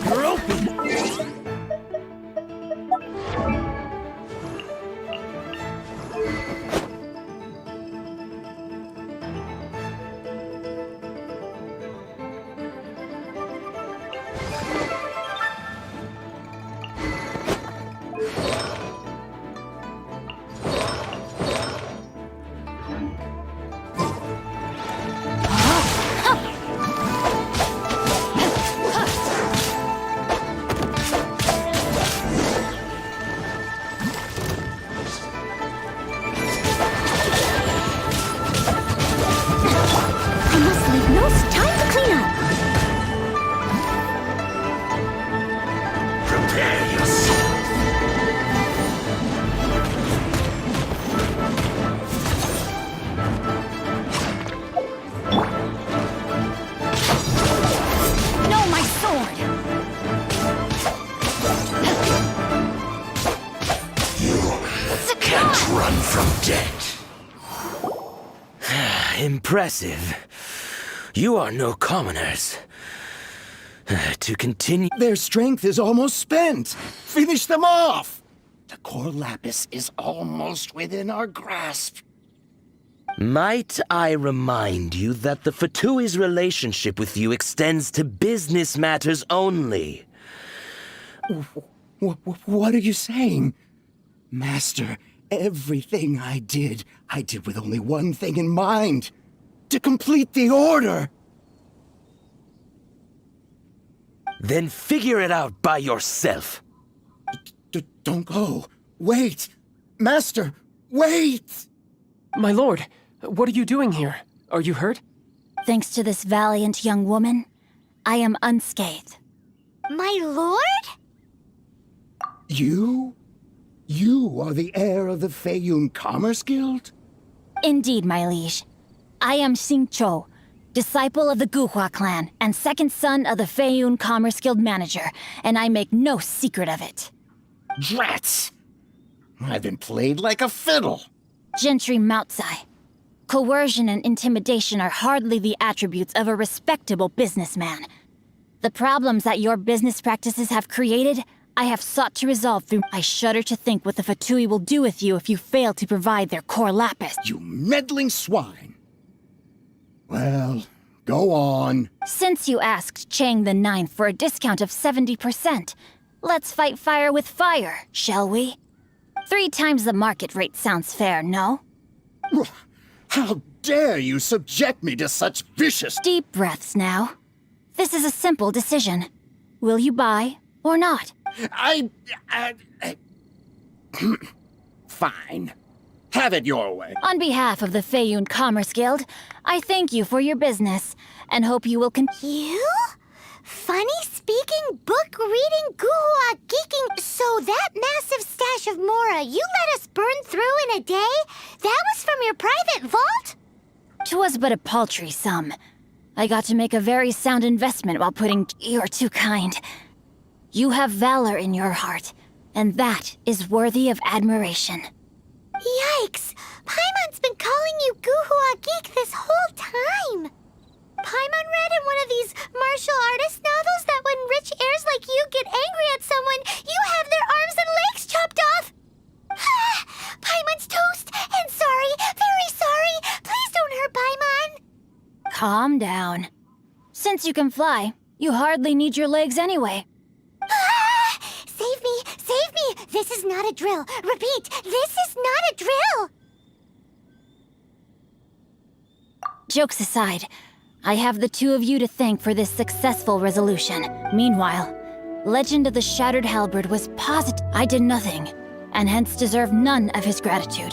You're open! Impressive. You are no commoners. To continue... Their strength is almost spent. Finish them off. The core lapis is almost within our grasp. Might I remind you that the Fatui's relationship with you extends to business matters only? What are you saying? Master, everything I did with only one thing in mind. To complete the order! Then figure it out by yourself. Don't go. Wait! Master, wait! My lord, what are you doing here? Are you hurt? Thanks to this valiant young woman, I am unscathed. My lord? You? You are the heir of the Feiyun Commerce Guild? Indeed, my liege. I am Xingqiu, disciple of the Guhua clan and second son of the Feiyun Commerce Guild manager, and I make no secret of it. Drats! I've been played like a fiddle. Gentry Moutsai. Coercion and intimidation are hardly the attributes of a respectable businessman. The problems that your business practices have created, I have sought to resolve through. I shudder to think what the Fatui will do with you if you fail to provide their core lapis. You meddling swine. Well, go on. Since you asked Chang the Ninth for a discount of 70%, let's fight fire with fire, shall we? 3 times the market rate sounds fair, no? How dare you subject me to such vicious— Deep breaths now. This is a simple decision. Will you buy or not? Fine. Have it your way. On behalf of the Feiyun Commerce Guild, I thank you for your business and hope you will You? Funny speaking, book reading, guhua geeking. So that massive stash of Mora you let us burn through in a day? That was from your private vault? 'Twas but a paltry sum. I got to make a very sound investment while putting— You're too kind. You have valor in your heart, and that is worthy of admiration. Yikes! Paimon's been calling you guhua geek this whole time. Paimon read in one of these martial artist novels that when rich heirs like you get angry at someone, you have their arms and legs chopped off. Paimon's toast, and sorry, very sorry. Please don't hurt Paimon. Calm down. Since you can fly, you hardly need your legs anyway. Save me, save me. This is not a drill. Repeat, this is not a drill. Jokes aside, I have the 2 of you to thank for this successful resolution. Meanwhile, Legend of the Shattered Halberd was positive I did nothing, and hence deserve none of his gratitude.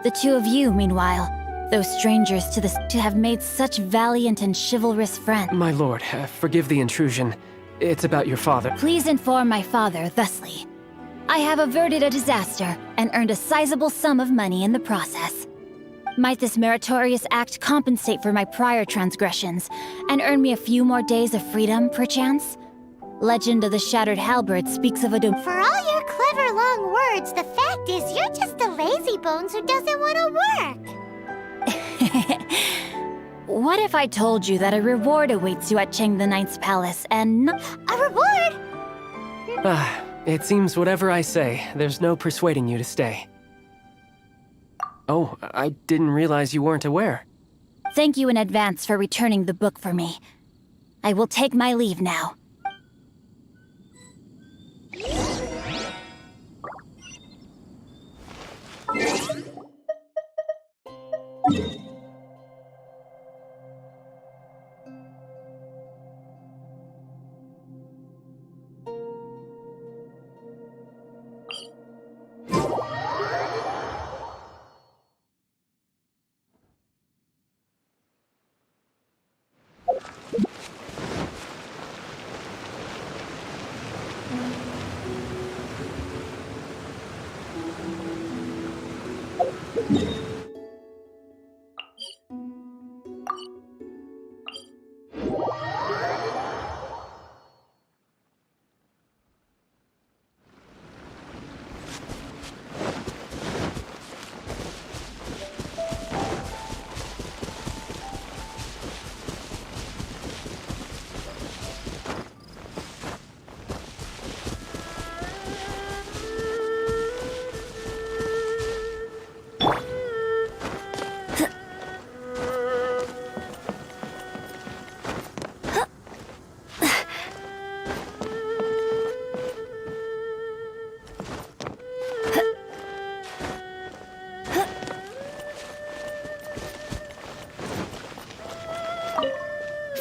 The 2 of you, meanwhile, though strangers to this, to have made such valiant and chivalrous friends. My lord, forgive the intrusion. It's about your father. Please inform my father thusly. I have averted a disaster and earned a sizable sum of money in the process. Might this meritorious act compensate for my prior transgressions and earn me a few more days of freedom, perchance? Legend of the Shattered Halberd speaks of a doom. For all your clever long words, the fact is you're just a lazy bones who doesn't want to work. What if I told you that a reward awaits you at Chang the Ninth's palace and A reward? It seems whatever I say, there's no persuading you to stay. Oh, I didn't realize you weren't aware. Thank you in advance for returning the book for me. I will take my leave now.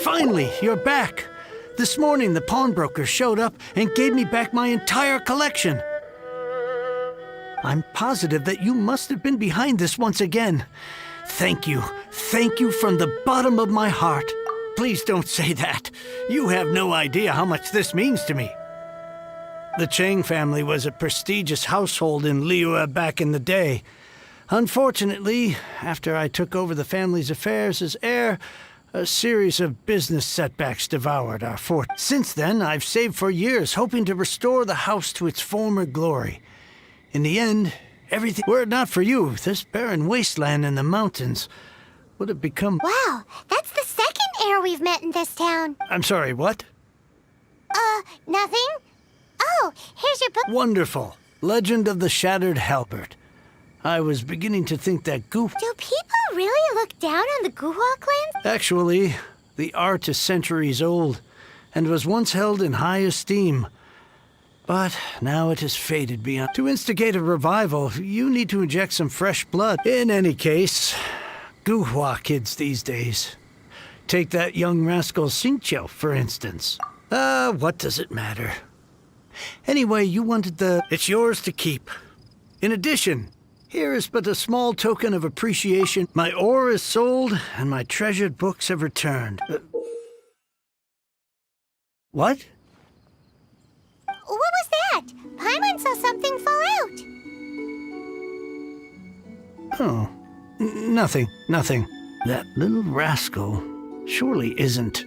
Finally, you're back. This morning, the pawnbroker showed up and gave me back my entire collection. I'm positive that you must have been behind this once again. Thank you. Thank you from the bottom of my heart. Please don't say that. You have no idea how much this means to me. The Chang family was a prestigious household in Liyue back in the day. Unfortunately, after I took over the family's affairs as heir, a series of business setbacks devoured our fortune. Since then, I've saved for years, hoping to restore the house to its former glory. In the end, Everything. Were it not for you, this barren wasteland in the mountains would have become... Wow, that's the second heir we've met in this town. I'm sorry, what? Nothing? Oh, here's your book. Wonderful. Legend of the Shattered Halberd. I was beginning to think that goof... Do people really look down on the Guhua clans? Actually, the art is centuries old and was once held in high esteem. But now it has faded beyond. To instigate a revival, you need to inject some fresh blood. In any case, Guhua kids these days. Take that young rascal Xingqiu, for instance. What does it matter? Anyway, you wanted the... It's yours to keep. In addition, here is but a small token of appreciation. My ore is sold, and my treasured books have returned. What? What was that? Paimon saw something fall out. Oh, nothing. That little rascal surely isn't...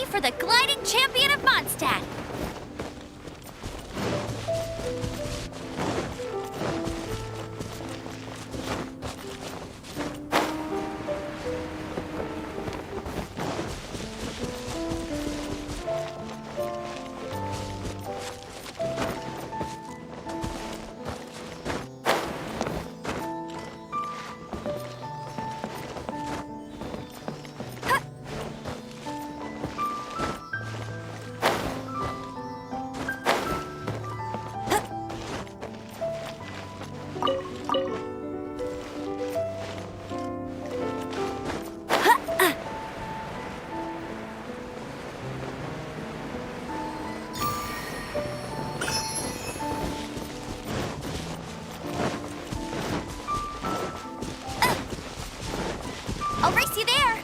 For the gliding champion of Mondstadt. I'll race you there!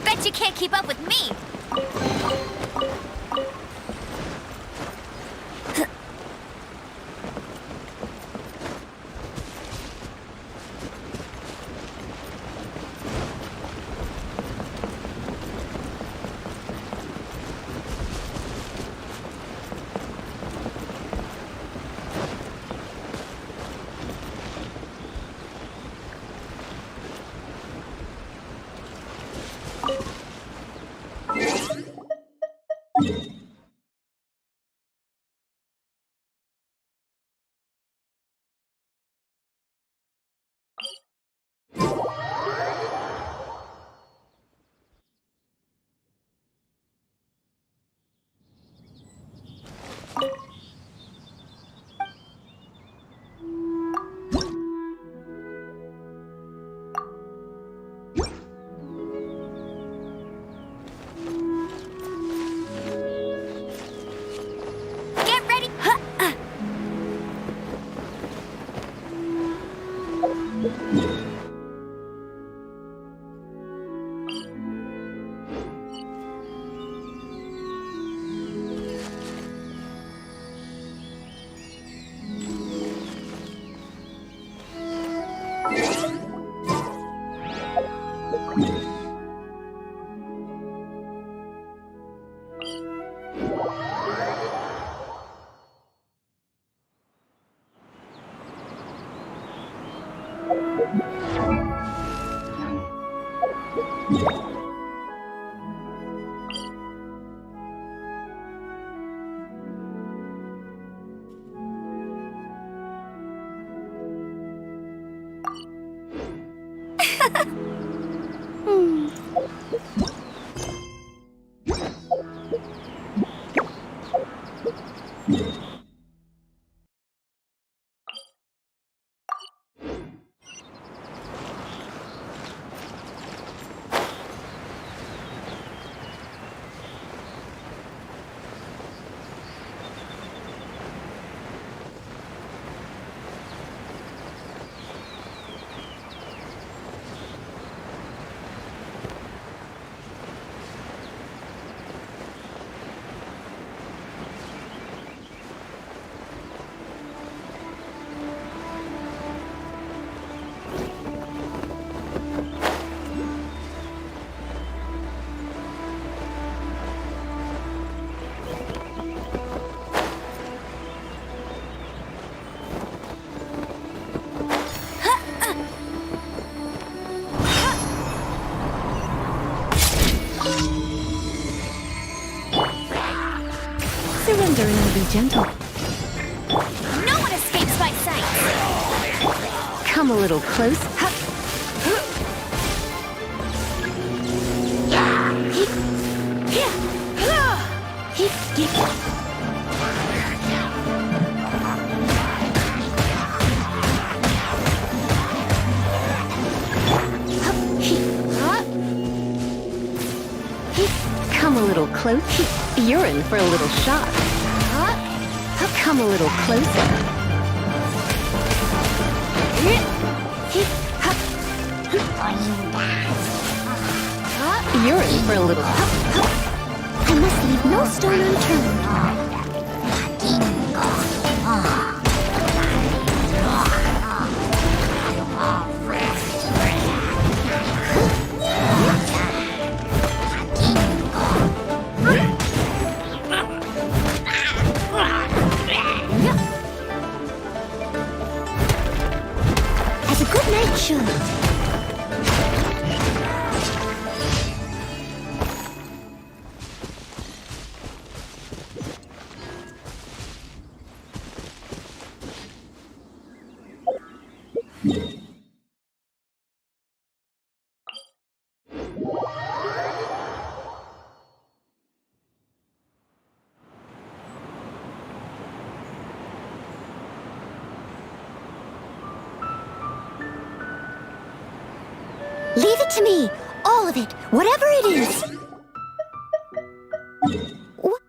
Bet you can't keep up with me! Surrender and I'll be gentle. No one escapes my sight! Come a little close. Come a little close. You're in for a little shock. Come a little closer. You're in for a little. I must leave no stone unturned. As a good knight should. Leave it to me. All of it. Whatever it is. What?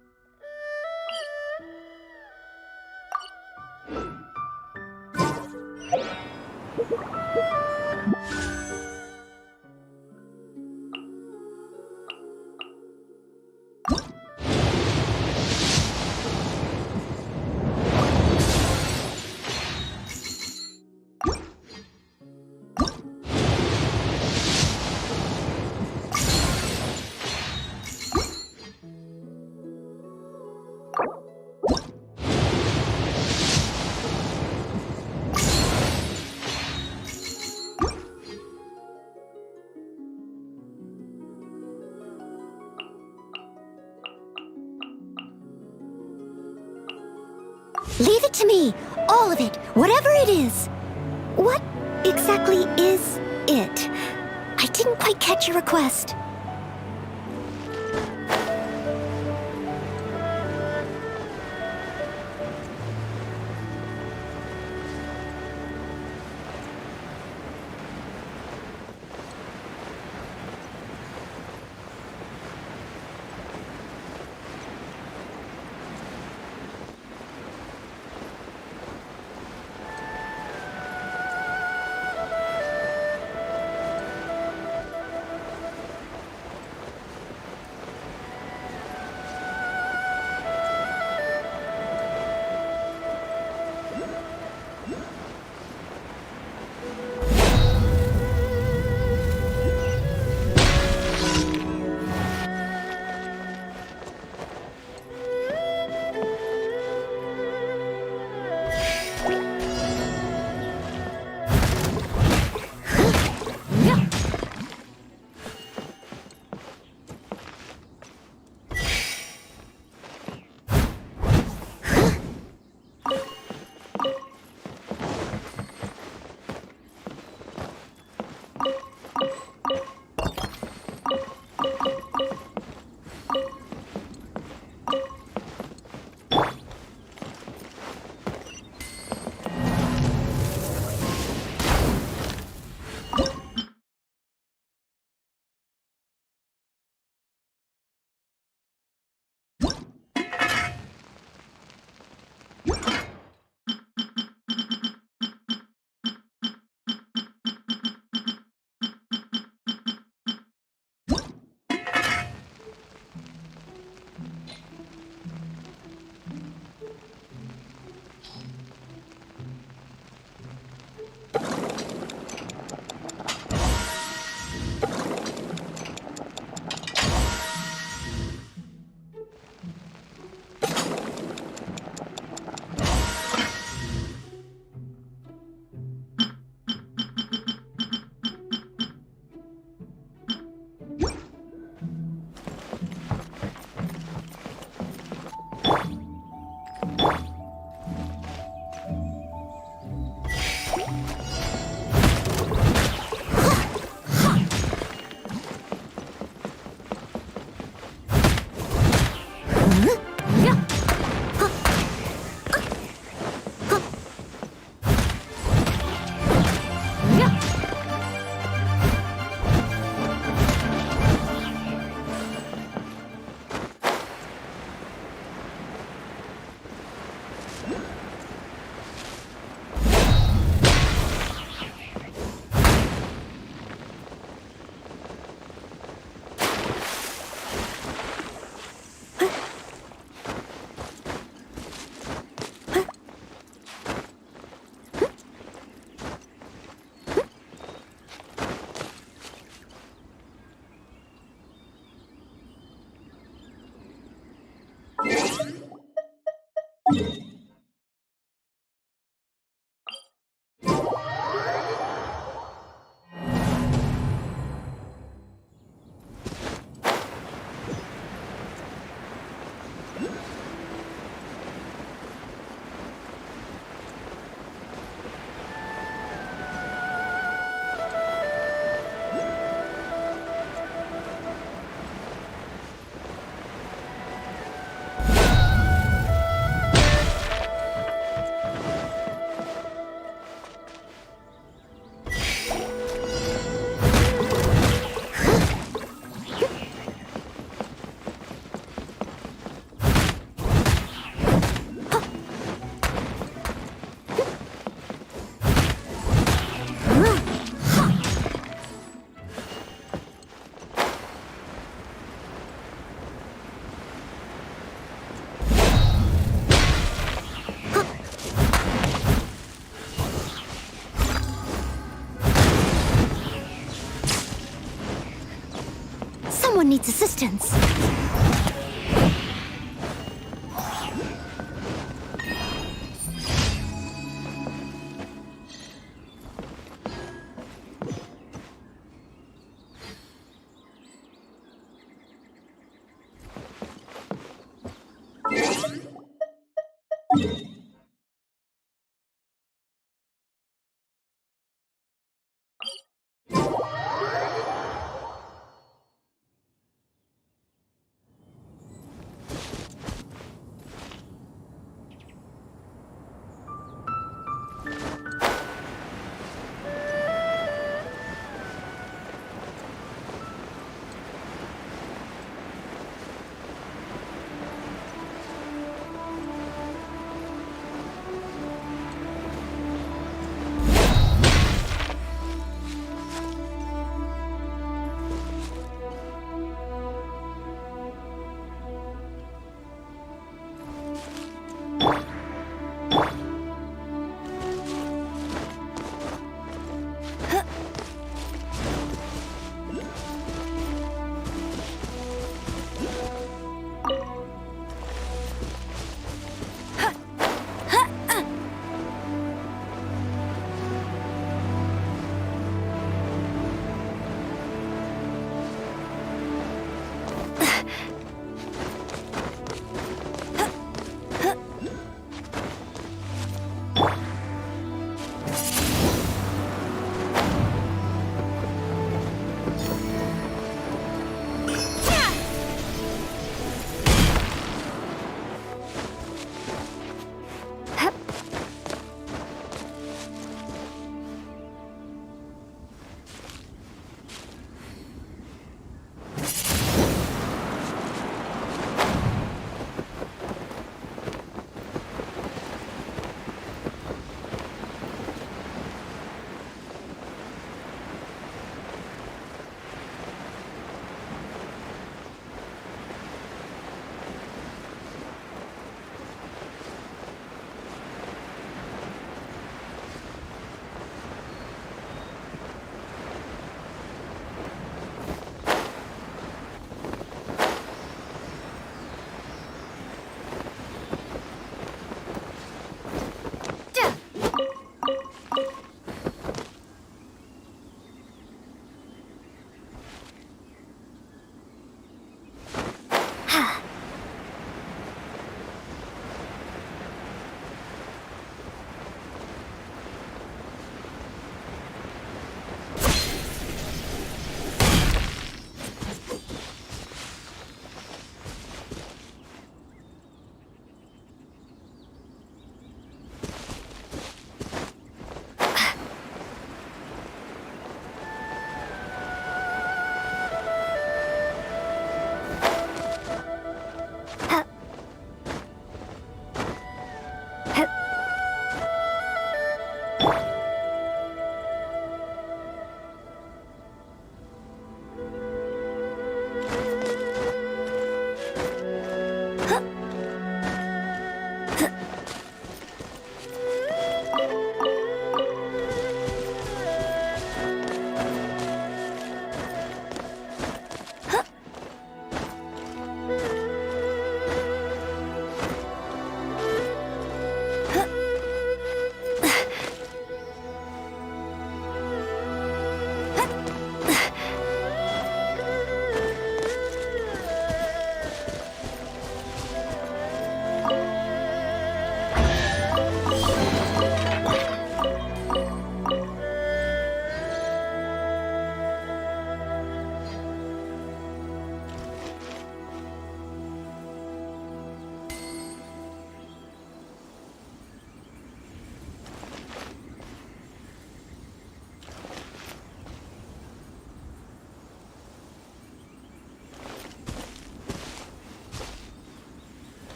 Leave it to me. All of it. Whatever it is. What exactly is it? I didn't quite catch your request. Someone needs assistance.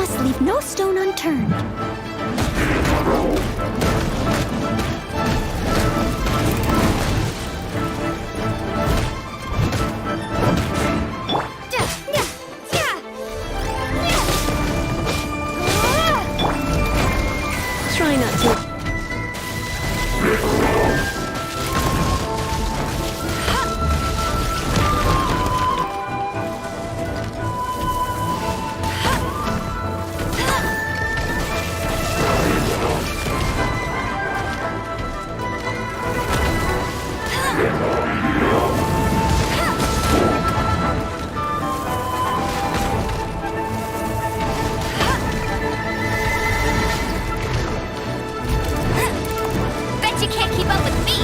must leave no stone unturned. Try not to. Bet you can't keep up with me!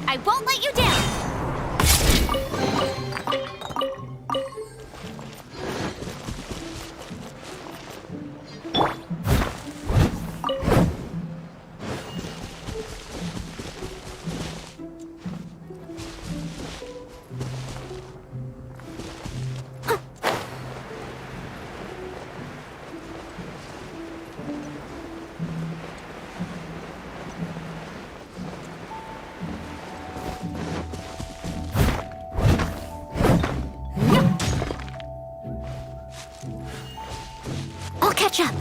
I won't let you down! I'll catch up.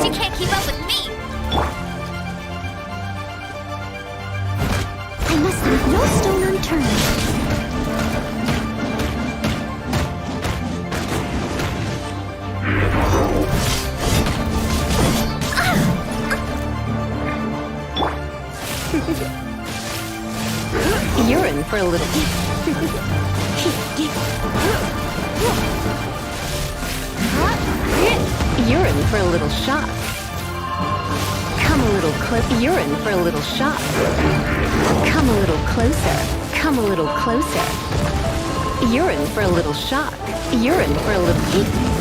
You can't keep up with me! I must leave no stone unturned. You're in for a little... You're in for a little shock. Come a little closer. You're in for a little shock. Come a little closer. Come a little closer. You're in for a little shock. You're in for a little...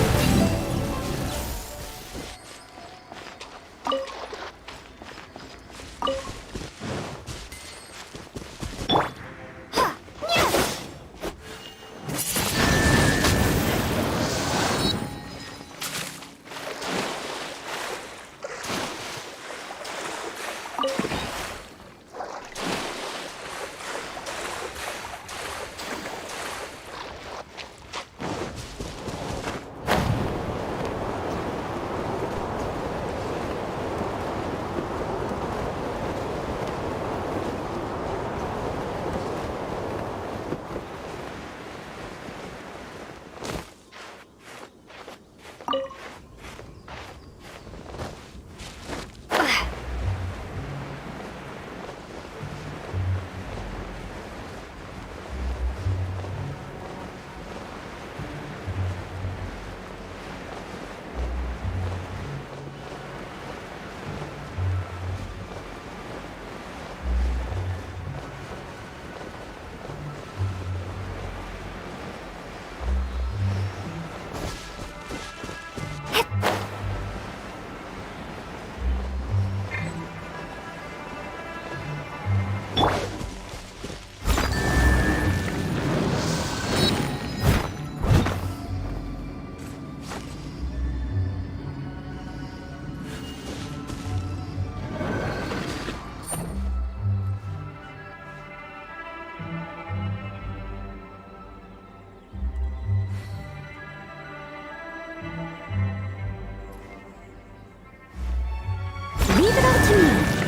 Leave it up to me.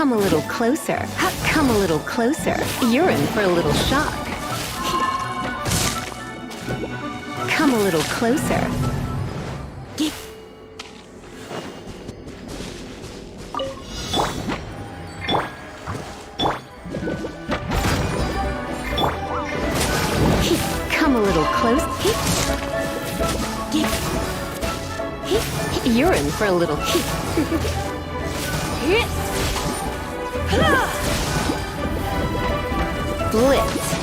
Come a little closer. Come a little closer. You're in for a little shock. Come a little closer. Come a little close. You're in for a little blitz.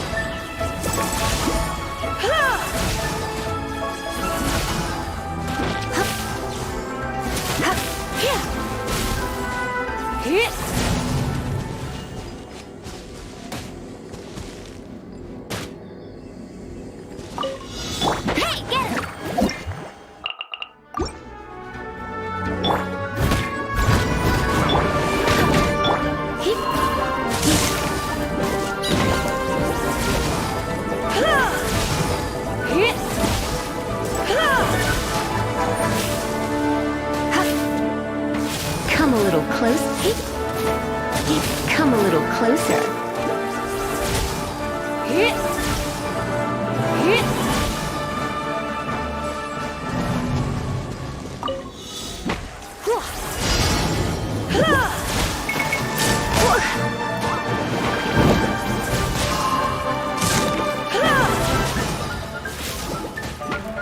Hey, get him! Come a little close. Come a little closer.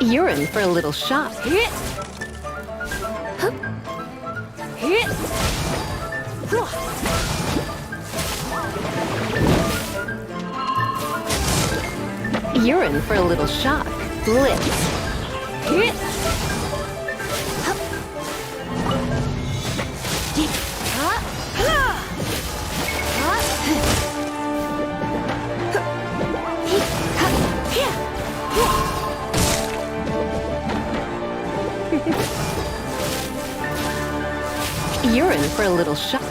You're in for a little shock. You're in for a little shock. Blitz. You're in for a little shock.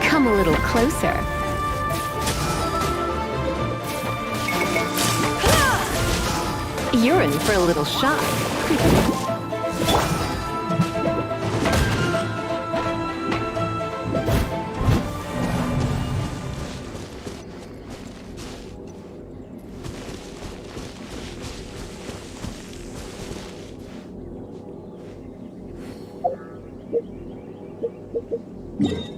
Come a little closer. You're in for a little shock. Yeah.